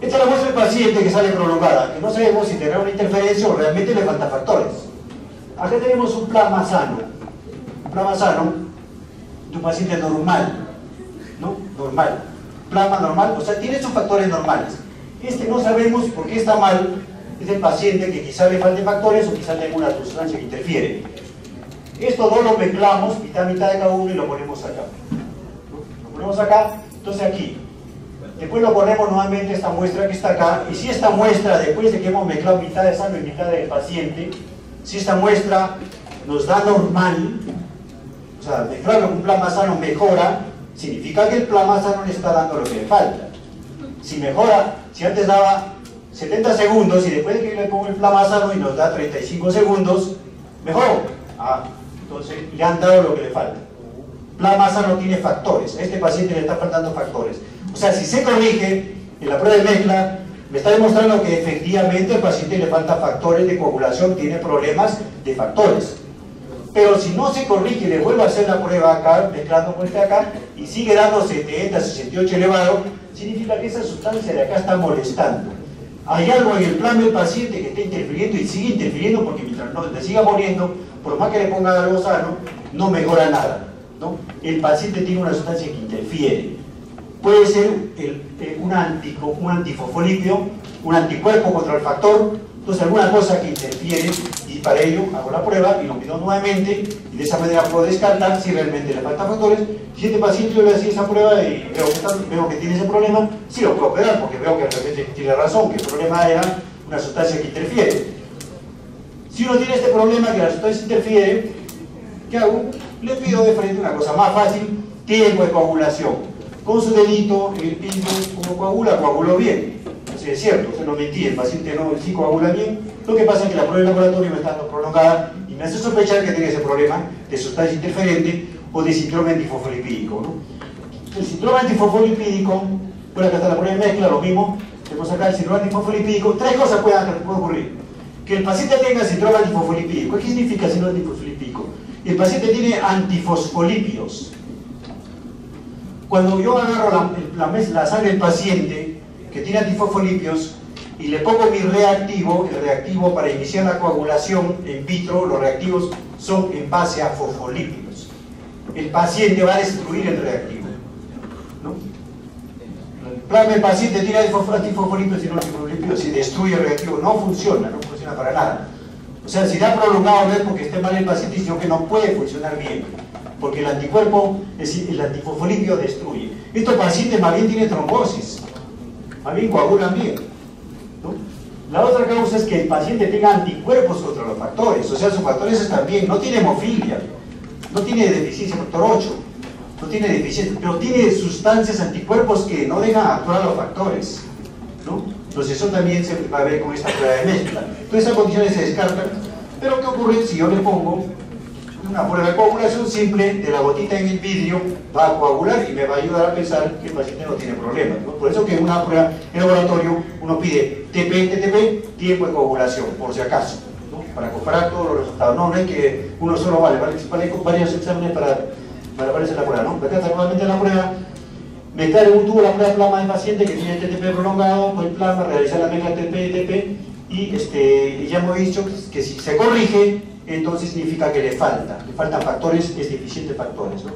Esta es la muestra del paciente que sale prolongada, que no sabemos si tendrá una interferencia o realmente le faltan factores. Acá tenemos un plasma sano. Un plasma sano Tu paciente normal, ¿no? Normal. Plasma normal, o sea, tiene sus factores normales. Este no sabemos por qué está mal, es el paciente que quizá le falten factores o quizá tenga una sustancia que interfiere. Estos dos los mezclamos, mitad de cada uno, y lo ponemos acá. ¿No? Lo ponemos acá, entonces aquí. Después lo ponemos nuevamente esta muestra que está acá, y si esta muestra, después de que hemos mezclado mitad de sangre y mitad del paciente, si esta muestra nos da normal, o sea, mezclarlo con un plasma sano mejora, significa que el plasma sano le está dando lo que le falta. Si mejora, si antes daba 70 segundos y después de que le pongo el plasma sano y nos da 35 segundos, mejoró. Entonces le han dado lo que le falta. Plasma sano tiene factores, a este paciente le está faltando factores. O sea, si se corrige en la prueba de mezcla, me está demostrando que efectivamente al paciente le faltan factores de coagulación, tiene problemas de factores. Pero si no se corrige y le vuelvo a hacer la prueba acá, mezclando con este acá, y sigue dando 70, 68 elevado, significa que esa sustancia de acá está molestando. Hay algo en el plasma del paciente que está interfiriendo y sigue interfiriendo porque mientras no le siga poniendo, por más que le ponga algo sano, no mejora nada, ¿no? El paciente tiene una sustancia que interfiere. Puede ser un antifosfolipio, un anticuerpo contra el factor, entonces alguna cosa que interfiere, y para ello hago la prueba y lo mido nuevamente y de esa manera puedo descartar si realmente le faltan factores. Si este paciente yo le hacía esa prueba y veo que tiene ese problema, sí lo puedo operar porque veo que realmente tiene razón, que el problema era una sustancia que interfiere. Si uno tiene este problema que la sustancia interfiere, ¿qué hago? Le pido de frente una cosa más fácil, tiempo de coagulación. Con su dedito, el pinto, como coaguló bien. Entonces es cierto, usted no mentí, el paciente no, sí coagula bien. Lo que pasa es que la prueba de laboratorio me está dando prolongada y me hace sospechar que tiene ese problema de sustancia interferente o de síndrome antifosfolipídico, ¿no? El síndrome antifosfolipídico, bueno, acá está la prueba de mezcla, lo mismo. Tenemos acá el síndrome antifosfolipídico. Tres cosas pueden ocurrir. Que el paciente tenga síndrome antifosfolipídico. ¿Qué significa síndrome antifosfolipídico? El paciente tiene antifosfolipios. Cuando yo agarro la sangre del paciente que tiene antifosfolipios y le pongo mi reactivo, el reactivo para iniciar la coagulación in vitro, los reactivos son en base a fosfolípidos. El paciente va a destruir el reactivo, ¿no? El plasma del paciente tiene antifosfolipios y no antifosfolipios, si destruye el reactivo, no funciona para nada. O sea, si da prolongado no es porque esté mal el paciente, sino que no puede funcionar bien. Porque el anticuerpo, es decir, el antifosfolipio destruye. Estos pacientes más bien tienen trombosis, más bien coagulan bien, ¿no? La otra causa es que el paciente tenga anticuerpos contra los factores, o sea, sus factores están bien, no tiene hemofilia, no tiene deficiencia de factor 8, no tiene deficiencia, pero tiene sustancias, anticuerpos que no dejan actuar a los factores, ¿no? Entonces eso también se va a ver con esta prueba de mezcla. Entonces esas condiciones se descartan, pero ¿qué ocurre si yo le pongo una prueba de coagulación simple de la gotita en el vidrio? Va a coagular y me va a ayudar a pensar que el paciente no tiene problemas, ¿no? Por eso que en una prueba en laboratorio uno pide TP, tiempo de coagulación, por si acaso, ¿no? Para comparar todos los resultados. No es que uno solo vale varios exámenes para aparecer la prueba, ¿no? Acá está nuevamente la prueba, mezclar en un tubo la prueba de plasma del paciente que tiene TTP prolongado con el plasma, realizar la mezcla TP y ya hemos dicho que si se corrige, entonces significa que le faltan factores, es deficiente factores, ¿no?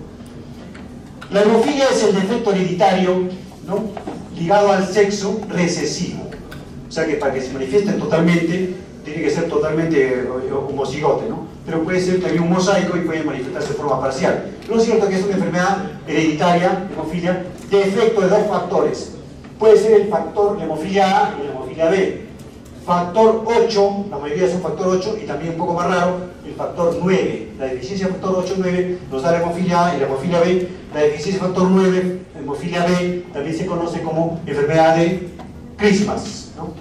La hemofilia es el defecto hereditario, ¿no? Ligado al sexo recesivo. O sea que para que se manifieste totalmente, tiene que ser totalmente homocigote, ¿no? Pero puede ser también un mosaico y puede manifestarse de forma parcial. Lo cierto es que es una enfermedad hereditaria, hemofilia, de efecto de dos factores. Puede ser el factor, la hemofilia A y la hemofilia B. Factor 8, la mayoría son factor 8 y también un poco más raro, el factor 9. La deficiencia de factor 8 9 nos da la hemofilia A y la hemofilia B. La deficiencia de factor 9, la hemofilia B, también se conoce como enfermedad de Christmas, ¿no?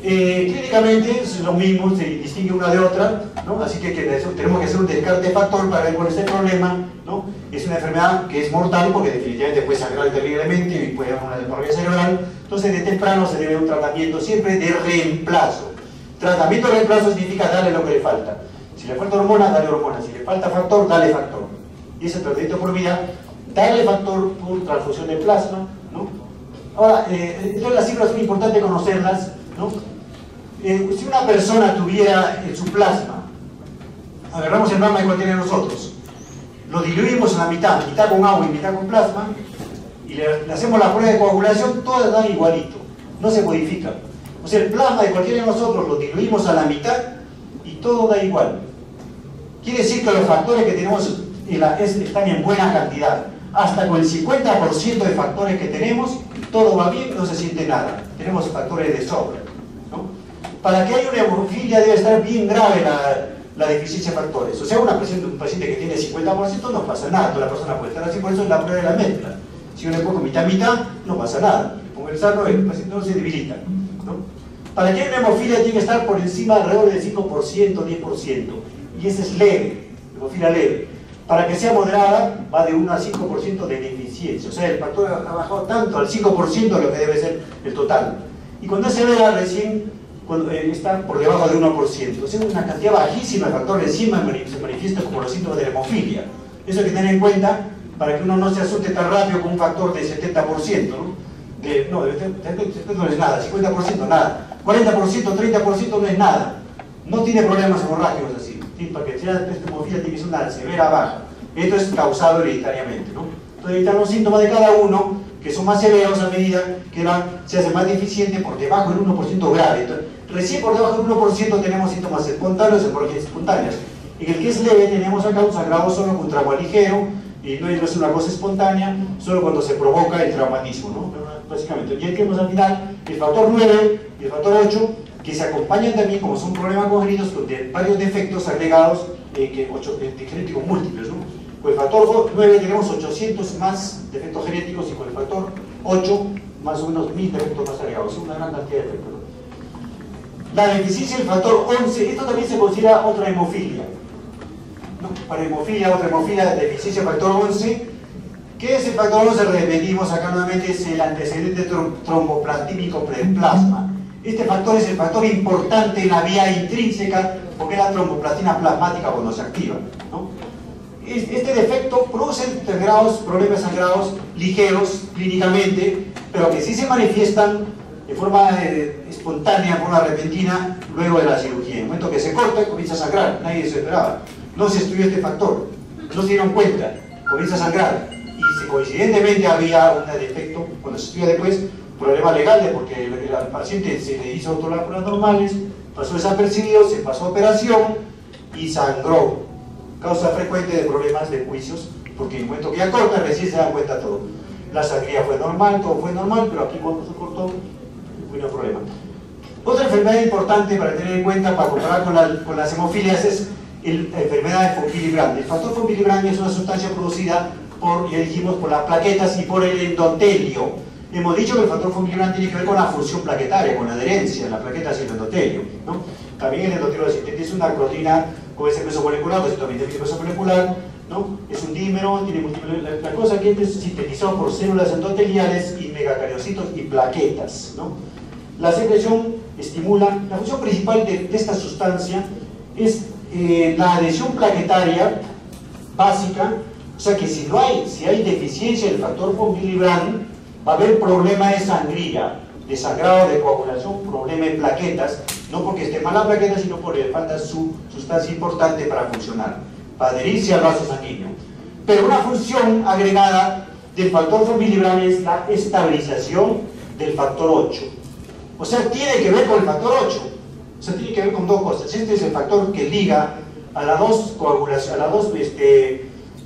Clínicamente es lo mismo, se distingue una de otra, ¿no? Así que tenemos que hacer un descarte de factor para ver cuál es el problema, ¿no? Es una enfermedad que es mortal porque definitivamente puede sangrar terriblemente y puede haber una hemorragia cerebral. Entonces de temprano se debe un tratamiento siempre de reemplazo. Tratamiento de reemplazo significa darle lo que le falta. Si le falta hormona, dale hormona. Si le falta factor, dale factor. Y ese tratamiento por vida, darle factor por transfusión de plasma, ¿no? Ahora, entonces las cifras son importantes conocerlas, ¿no? Si una persona tuviera en su plasma, agarramos el plasma igual tiene nosotros, lo diluimos a la mitad, mitad con agua y mitad con plasma, y le hacemos la prueba de coagulación, todas dan igualito, no se modifican. O sea, el plasma de cualquiera de nosotros lo diluimos a la mitad y todo da igual. Quiere decir que los factores que tenemos están en buena cantidad. Hasta con el 50% de factores que tenemos, todo va bien, no se siente nada. Tenemos factores de sobra, ¿no? Para que haya una hemofilia debe estar bien grave la deficiencia de factores. O sea, un paciente que tiene 50% no pasa nada, toda la persona puede estar así, por eso es la prueba de la mezcla. Si yo le pongo mitad-mitad, no pasa nada. Pongo el sano, el paciente no se debilita, ¿no? Para que haya una hemofilia tiene que estar por encima alrededor del 5%, 10%. Y ese es leve, hemofilia leve. Para que sea moderada, va de 1 a 5% de deficiencia. O sea, el factor ha bajado tanto al 5% de lo que debe ser el total. Y cuando es severa, recién está por debajo del 1%. O sea, una cantidad bajísima de factores encima se manifiesta como los síntomas de la hemofilia. Eso hay que tener en cuenta para que uno no se asuste tan rápido con un factor de 70%, ¿no? Esto no es nada, 50% nada, 40%, 30% no es nada. No tiene problemas hemorrágicos así. Para que sea esta hemofilia tiene que ser una severa baja. Esto es causado hereditariamente, ¿no? Entonces, evitar los síntomas de cada uno, que son más severos a medida que se hace más deficiente por debajo del 1% grave. Entonces, recién por debajo del 1% tenemos síntomas espontáneos, hemorragias espontáneas. En el que es leve tenemos acá un sangrado solo con trauma ligero, y no es una cosa espontánea, solo cuando se provoca el traumatismo, ¿no? Básicamente. Y ahí tenemos al final el factor 9 y el factor 8, que se acompañan también, como son problemas congénitos, con varios defectos agregados genéticos múltiples, ¿no? Con el factor 9 tenemos 800 más defectos genéticos y con el factor 8 más o menos 1000 defectos más agregados. Es una gran cantidad de defectos, ¿no? La deficiencia del factor 11, esto también se considera otra hemofilia, ¿no? Para hemofilia, otra hemofilia de deficiencia del factor 11. ¿Qué es el factor 11? Repetimos acá nuevamente, es el antecedente tromboplastínico preplasma. Este factor es el factor importante en la vía intrínseca porque es la tromboplastina plasmática cuando se activa, ¿no? Este defecto produce problemas sangrados ligeros clínicamente, pero que sí se manifiestan de forma espontánea, de forma repentina, luego de la cirugía. En el momento que se corta, comienza a sangrar, nadie se esperaba. No se estudió este factor, no se dieron cuenta, comienza a sangrar. Y si coincidentemente había un defecto, cuando se estudia después, problema legal, porque al paciente se le hizo todas las pruebas normales, pasó desapercibido, se pasó a operación y sangró. Causa frecuente de problemas de juicios, porque en el momento que ya corta, recién se dan cuenta todo. La sangría fue normal, todo fue normal, pero aquí cuando se cortó, hubo un problema. Otra enfermedad importante para tener en cuenta, para comparar con las hemofilias, es la enfermedad de von Willebrand. El factor von Willebrand es una sustancia producida por, ya dijimos, por las plaquetas y por el endotelio. Hemos dicho que el factor von Willebrand tiene que ver con la función plaquetaria, con la adherencia de las plaquetas y el endotelio, ¿no? También el endotelio sintetiza una proteína con ese peso molecular, 220 peso molecular, ¿no? Es un dímero, tiene múltiples. La cosa que es sintetizado por células endoteliales y megacariocitos y plaquetas, ¿no? La secreción estimula. La función principal de esta sustancia es la adhesión plaquetaria básica, o sea que si hay deficiencia del factor von Willebrand, va a haber problema de sangría, de sangrado, de coagulación, problema de plaquetas, no porque esté mal la plaqueta, sino porque le falta su sustancia importante para funcionar, para adherirse al vaso sanguíneo. Pero una función agregada del factor von Willebrand es la estabilización del factor 8. O sea, tiene que ver con el factor 8. O sea, tiene que ver con dos cosas. Este es el factor que liga a las dos coagulaciones, a las dos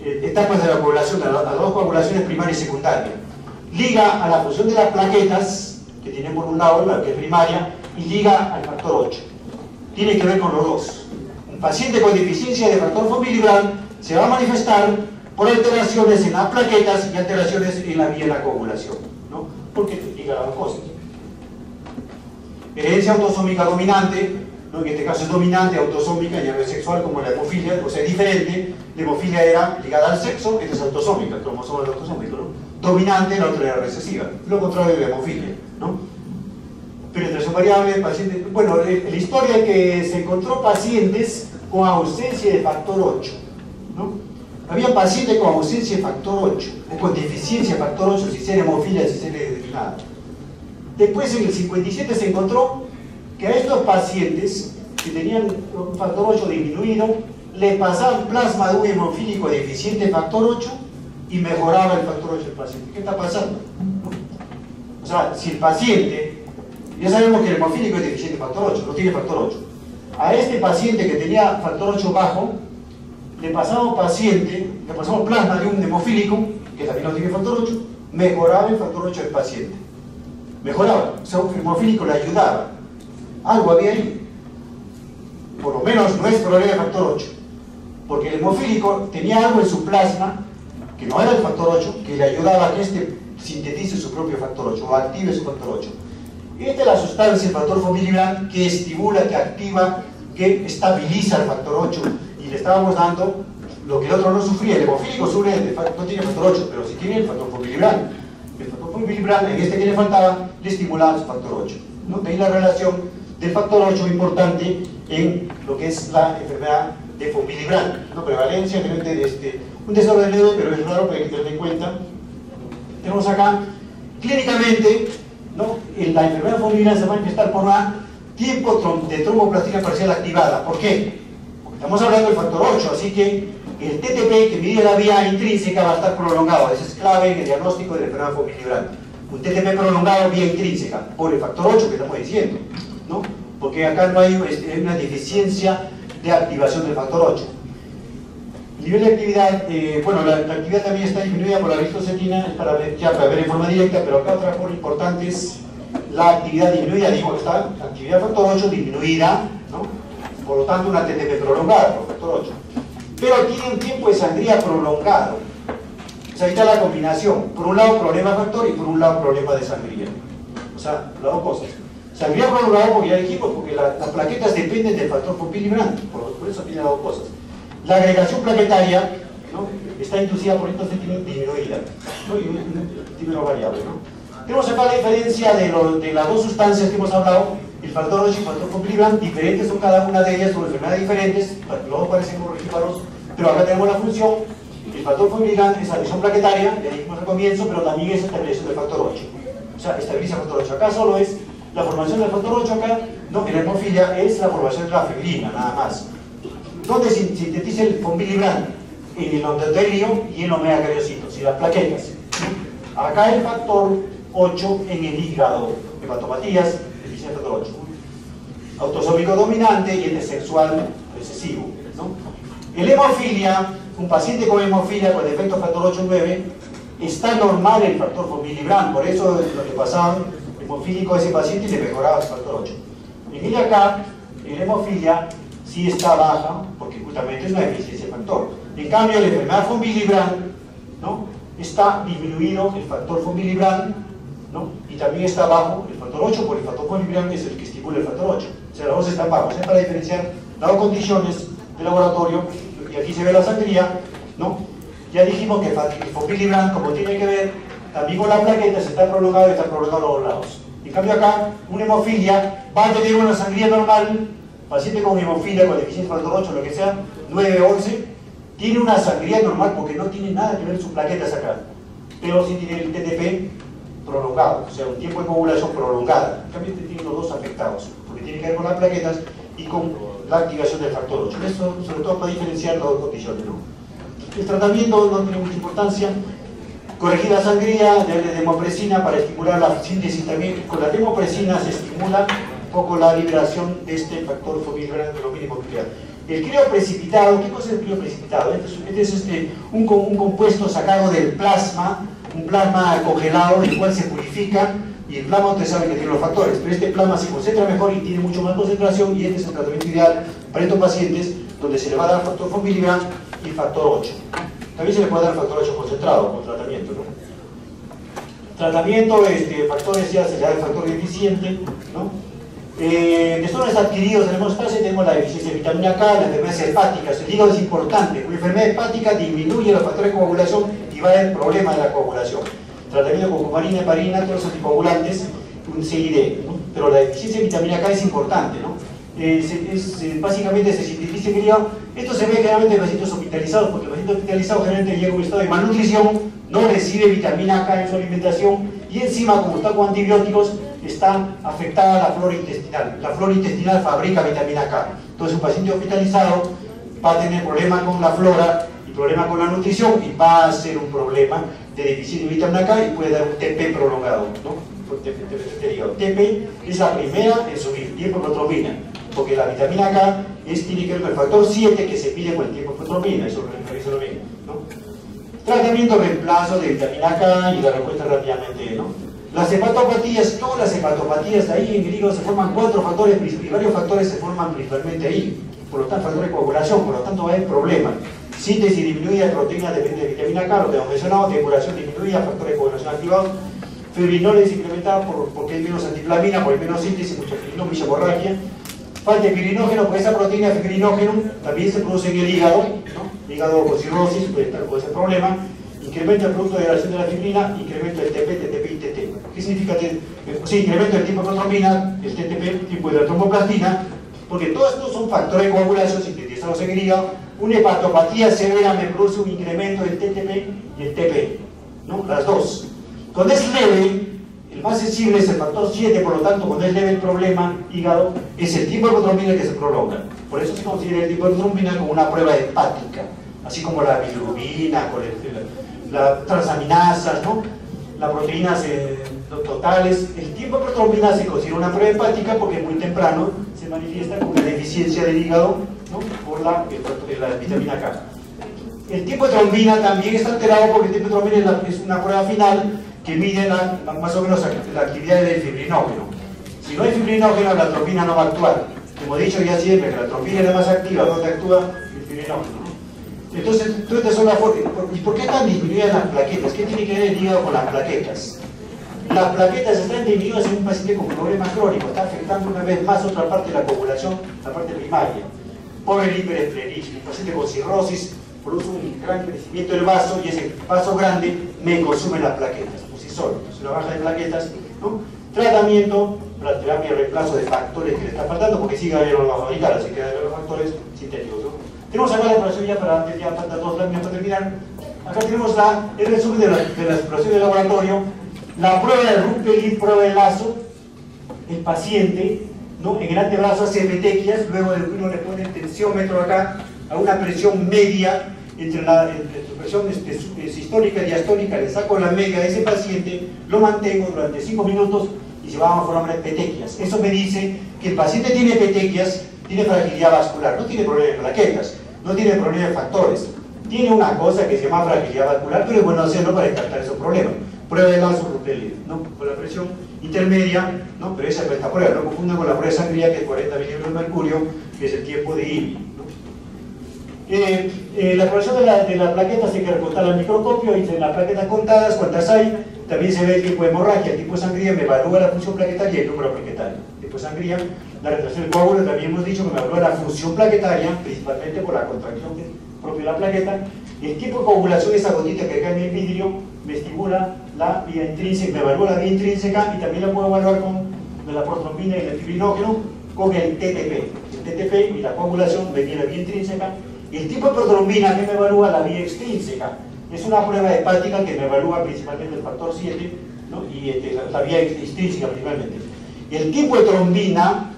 etapas de la coagulación, a las dos coagulaciones primaria y secundaria. Liga a la función de las plaquetas, que tiene por un lado la que es primaria, y liga al factor 8. Tiene que ver con los dos. Un paciente con deficiencia de factor von Willebrand se va a manifestar por alteraciones en las plaquetas y alteraciones en la vía de la coagulación, ¿no? Porque liga las dos cosas. Herencia autosómica dominante, ¿no? En este caso es dominante, autosómica, ya no es sexual como la hemofilia, o sea, es diferente. La hemofilia era ligada al sexo, esta es autosómica, el cromosoma es autosómico, ¿no? Dominante, la otra era recesiva, lo contrario de la hemofilia, ¿no? Penetración variable, paciente. Bueno, la historia que se encontró pacientes con ausencia de factor 8, ¿no? Había pacientes con ausencia de factor 8, o con deficiencia de factor 8, si sea hemofilia, si sea nada. Después, en el 57, se encontró que a estos pacientes que tenían un factor 8 disminuido, le pasaban plasma de un hemofílico deficiente factor 8 y mejoraba el factor 8 del paciente. ¿Qué está pasando? O sea, si el paciente, ya sabemos que el hemofílico es deficiente factor 8, no tiene factor 8. A este paciente que tenía factor 8 bajo, le pasamos plasma de un hemofílico, que también no tiene factor 8, mejoraba el factor 8 del paciente. Mejoraba, o sea, un hemofílico le ayudaba. Algo había ahí. Por lo menos no es problema de factor 8. Porque el hemofílico tenía algo en su plasma, que no era el factor 8, que le ayudaba a que este sintetice su propio factor 8, o active su factor 8. Esta es la sustancia, el factor fomilibran, que estimula, que activa, que estabiliza el factor 8. Y le estábamos dando lo que el otro no sufría. El hemofílico no tiene factor 8, pero sí tiene el factor fomilibran. El factor fomilibran, en este que le faltaba, le estimulaba su factor 8. ¿No? De ahí la relación del factor 8 importante en lo que es la enfermedad de von Willebrand, ¿no? Prevalencia, un desorden leve, pero es raro para que tener en cuenta. Tenemos acá, clínicamente, ¿no? La enfermedad de von Willebrand se va a manifestar por un tiempo de tromboplastina parcial activada. ¿Por qué? Porque estamos hablando del factor 8, así que el TTP que mide la vía intrínseca va a estar prolongado. Eso es clave en el diagnóstico de la enfermedad de von Willebrand. Un TTP prolongado vía intrínseca, por el factor 8 que estamos diciendo, ¿no? Porque acá no hay una deficiencia de activación del factor 8. El nivel de actividad, bueno, la actividad también está disminuida por la eritrocetina, es para ver en forma directa, pero acá otra cosa importante es la actividad disminuida, digo, está actividad factor 8 disminuida, ¿no? Por lo tanto una TTP prolongada por factor 8. Pero tiene un tiempo de sangría prolongado. O sea, ahí está la combinación. Por un lado problema factor y por un lado problema de sangría. O sea, las dos cosas. Sangría prolongada, porque ya dijimos, porque las plaquetas dependen del factor von Willebrand, por eso tiene las dos cosas. La agregación plaquetaria, ¿no? Está inducida por eritrocetina disminuida, ¿no? Y un número variable, ¿no? Tenemos acá la diferencia de las dos sustancias que hemos hablado, el factor 8 y el factor von Willebrand, diferentes son cada una de ellas, son enfermedades diferentes, los dos parecen corregíparos, pero acá tenemos la función. El factor von Willebrand es adhesión plaquetaria, ya dijimos al comienzo, pero también es estabilización del factor 8. O sea, estabiliza el factor 8. Acá solo es la formación del factor 8, acá, no, en la hemofilia es la formación de la fibrina, nada más. ¿Dónde se sintetiza el von Willebrand? En el endotelio y en los megacariocitos y las plaquetas. Acá el factor 8 en el hígado, hepatopatías, deficiencia del factor 8. Autosómico dominante y el sexual recesivo, ¿no? El hemofilia, un paciente con hemofilia con defecto factor 8-9, está normal el factor von Willebrand, por eso lo que pasaba hemofílico a ese paciente y le mejoraba su factor 8. En el acá, en hemofilia sí está baja, porque justamente es una deficiencia de factor. En cambio, la enfermedad von Willebrand, ¿no? Está disminuido el factor von Willebrand, ¿no? Y también está bajo el factor 8, porque el factor von Willebrand es el que estimula el factor 8. O sea, los dos están bajos. Es para diferenciar las dos condiciones de laboratorio, y aquí se ve la sangría, ¿no? Ya dijimos que el von Willebrand, como tiene que ver también con la plaqueta, se está prolongado y está prolongado a los dos lados. En cambio acá, una hemofilia va a tener una sangría normal, paciente con hemofilia, con deficiencia de factor 8, lo que sea, 9, 11, tiene una sangría normal porque no tiene nada que ver sus plaquetas acá, pero sí tiene el TTP prolongado, o sea, un tiempo de coagulación prolongada. En cambio este tiene los dos afectados, porque tiene que ver con las plaquetas y con la activación del factor 8. Esto sobre todo para diferenciar las dos condiciones, ¿no? El tratamiento no tiene mucha importancia. Corregir la sangría de demopresina para estimular la síntesis también. Con la demopresina se estimula un poco la liberación de este factor von Willebrand de lo mínimo nuclear. El crioprecipitado, ¿qué cosa es el crioprecipitado? Este es un compuesto sacado del plasma, un plasma congelado, el cual se purifica, y el plasma ustedes saben que tiene los factores, pero este plasma se concentra mejor y tiene mucho más concentración, y este es el tratamiento ideal para estos pacientes, donde se le va a dar factor von Willebrand y factor 8. También se le puede dar factor 8 concentrado con tratamiento, ¿no? Tratamiento, factores ya se le da el factor deficiente, ¿no? Desórdenes adquiridos en la hemostasia tenemos la deficiencia de vitamina K, las enfermedades hepáticas. El hígado es importante, una enfermedad hepática disminuye los factores de coagulación y va a haber problema de la coagulación. Tratamiento con cumarina, heparina, todos los anticoagulantes, un CID, ¿no? Pero la deficiencia de vitamina K es importante, ¿no? Básicamente se sintetiza en el hígado. Esto se ve generalmente en pacientes hospitalizados, porque el paciente hospitalizado generalmente llega a un estado de malnutrición, no recibe vitamina K en su alimentación y encima, como está con antibióticos, está afectada la flora intestinal. La flora intestinal fabrica vitamina K. Entonces un paciente hospitalizado va a tener problema con la flora y problema con la nutrición y va a ser un problema de deficiencia de vitamina K y puede dar un TP prolongado, ¿no? TP es la primera en subir, tiempo de protrombina, porque la vitamina K tiene que ver con el factor 7 que se pide con el tiempo de protrombina, eso lo ven, ¿no? Tratamiento, reemplazo de vitamina K y la respuesta rápidamente, ¿no? Las hepatopatías, todas las hepatopatías de ahí en el hígado se forman 4 factores y varios factores se forman principalmente ahí, por lo tanto factores de coagulación, por lo tanto va a haber problema. Síntesis disminuida de proteínas depende de vitamina K, lo que hemos mencionado, depuración disminuida, factores de coagulación activados, fibrinoles incrementados porque hay menos antiflamina, porque hay menos síntesis, mucha fibrinosis, mucha hemorragia. Falta de fibrinógeno, porque esa proteína de fibrinógeno también se produce en el hígado, ¿no? Hígado con cirrosis, puede estar con ese problema. Incremento el producto de degradación de la fibrina, incremento el TP, TTP y TT. ¿Qué significa? Sí, incremento el tipo de protrombina, el TTP, tipo de la tromboplastina, porque todos estos son factores de coagulación sintetizados en el hígado. Una hepatopatía severa me produce un incremento del TTP y el TP, ¿no? Las dos. Cuando es leve, el más sensible es el factor 7, por lo tanto, cuando es leve el problema hígado, es el tipo de protrombina que se prolonga. Por eso se considera el tipo de protrombina como una prueba hepática, así como la bilirrubina, las transaminasas, ¿no? Las proteínas totales. El tipo de protrombina se considera una prueba hepática porque muy temprano se manifiesta con la deficiencia del hígado, ¿no? Por la vitamina K. El tipo de trombina también está alterado porque el tipo de trombina es una prueba final que mide más o menos la actividad del fibrinógeno. Si no hay fibrinógeno, la trombina no va a actuar. Como he dicho ya siempre, que la trombina es la más activa, donde actúa el fibrinógeno. Entonces, estas son las formas. ¿Y por qué están disminuidas las plaquetas? ¿Qué tiene que ver el hígado con las plaquetas? Las plaquetas están disminuidas en un paciente con problemas crónicos, está afectando una vez más otra parte de la coagulación, la parte primaria. Por el hiperesplenismo, el paciente con cirrosis produce un gran crecimiento del vaso y ese vaso grande me consume las plaquetas, por sí solo. Entonces, una baja de plaquetas, ¿no? Tratamiento, la terapia de reemplazo de factores que le está faltando, porque sigue habiendo los fabricar, así que hay los factores sintéticos, ¿no? Tenemos acá la exploración ya faltan 2 láminas para terminar. Acá tenemos el resumen de la exploración de laboratorio, la prueba de Ruppel, prueba de lazo, el paciente, ¿no? En el antebrazo hace petequias, luego uno le pone el tensiómetro acá a una presión media entre la presión sistólica y diastólica, le saco la media de ese paciente, lo mantengo durante 5 minutos y se va a formar petequias. Eso me dice que el paciente tiene petequias, tiene fragilidad vascular, no tiene problema de plaquetas, no tiene problema de factores, tiene una cosa que se llama fragilidad vascular, pero es bueno hacerlo para descartar esos problemas. Prueba de lazo Ruppel, ¿no? Con la presión intermedia, ¿no? Pero esa es esta prueba, no confunda con la prueba de sangría, que es 40 milímetros de mercurio, que es el tiempo de IBI. La exploración de la plaqueta se hay que recortar al microscopio, dicen las plaquetas contadas, cuántas hay, también se ve el tipo de hemorragia, el tipo de sangría, me evalúa la función plaquetaria y el número plaquetario. El tipo de sangría, la retracción del coágulo, también hemos dicho que me evalúa la función plaquetaria, principalmente por la contracción propia de la plaqueta. El tipo de coagulación de esa gotita que cae en el vidrio me estimula la vía intrínseca, me evalúa la vía intrínseca y también la puedo evaluar con la protrombina y el fibrinógeno con el TTP. El TTP y la coagulación me viene la vía intrínseca. El tipo de protrombina que me evalúa la vía extrínseca es una prueba hepática que me evalúa principalmente el factor 7, ¿no? Y la vía extrínseca principalmente. El tipo de trombina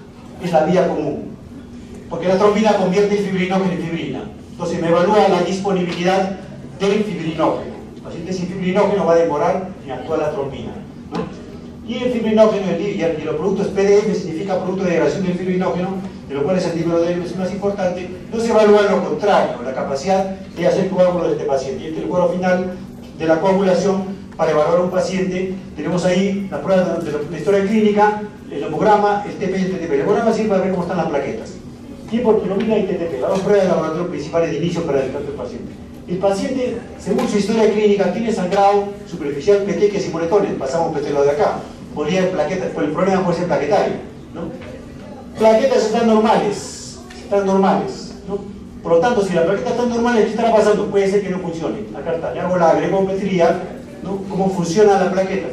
es la vía común, porque la trombina convierte el fibrinógeno en fibrina. Entonces me evalúa la disponibilidad del fibrinógeno. El paciente sin fibrinógeno va a demorar en actuar la trombina, ¿no? Y el fibrinógeno y los productos PDF significa producto de degradación del fibrinógeno, de lo cual es el número de es más importante. No se evalúa lo contrario, la capacidad de hacer coágulo de este paciente. Y este es el cuadro final de la coagulación para evaluar a un paciente. Tenemos ahí la prueba de la historia clínica, el hemograma, el TP y el TTP. El hemograma sirve para ver cómo están las plaquetas. Tiempo de hemoglobina y TTP, las dos pruebas de laboratorio principales de inicio para el trato del paciente. El paciente, según su historia clínica, tiene sangrado superficial, petequias y moretones. Pasamos por este lado de acá. Podría haber plaquetas, pues el problema puede ser plaquetario, ¿no? Plaquetas están normales, ¿no? Por lo tanto, si las plaquetas están normales, ¿qué estará pasando? Puede ser que no funcione. Acá está, le hago la gregometría, ¿no? ¿Cómo funcionan las plaquetas?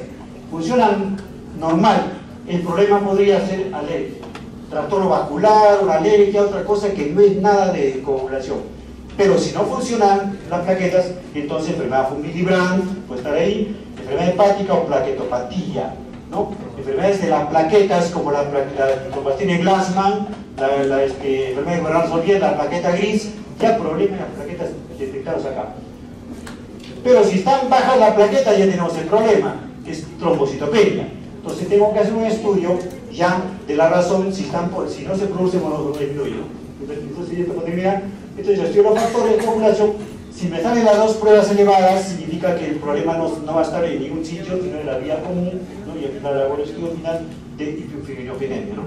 Funcionan normal. El problema podría ser alergia, trastorno vascular, una alergia, otra cosa que no es nada de coagulación. Pero si no funcionan las plaquetas, entonces enfermedad von Willebrand puede estar ahí, enfermedad hepática o plaquetopatía, ¿no? enfermedades de las plaquetas, como la trombastina Glassman, la enfermedad de Werner-Solvier, la plaqueta gris, ya problemas en las plaquetas detectados acá. Pero si están bajas la plaqueta, ya tenemos el problema, que es trombocitopenia. Entonces tengo que hacer un estudio ya de la razón si no se produce monoglobulinuria. Entonces, para terminar, entonces yo estudio los factores de coagulación. Si me salen las dos pruebas elevadas, significa que el problema no va a estar en ningún sitio, sino en la vía común, ¿no? Y al final hago el estudio final de hiperfibrinogenemia, ¿no?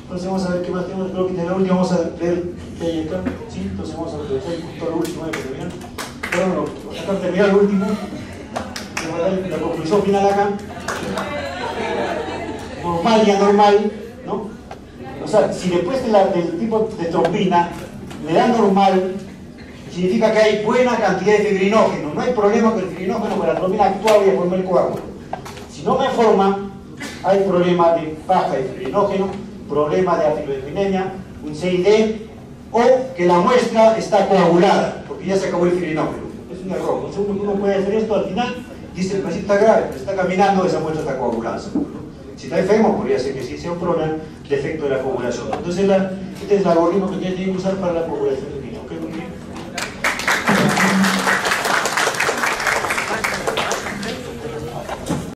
Entonces vamos a ver qué más tenemos. Creo que en el último vamos a ver qué hay acá. Sí, entonces vamos a aprovechar todo lo último para terminar. Pero bueno, acá terminar el último. La conclusión final acá. Normal y anormal, ¿no? O sea, si después del tipo de trombina le da normal, significa que hay buena cantidad de fibrinógeno. No hay problema con el fibrinógeno, porque la trombina actúa y forma el coágulo. Si no me forma, hay problema de baja de fibrinógeno, problema de afibrinogenemia, un CID, o que la muestra está coagulada, porque ya se acabó el fibrinógeno. Es un error. Entonces uno puede hacer esto al final, dice el paciente está grave, está caminando, esa muestra está coagulada. Si está enfermo, podría ser que sí sea un problema de efecto de la coagulación. Entonces, este es el algoritmo que tiene que usar para la coagulación.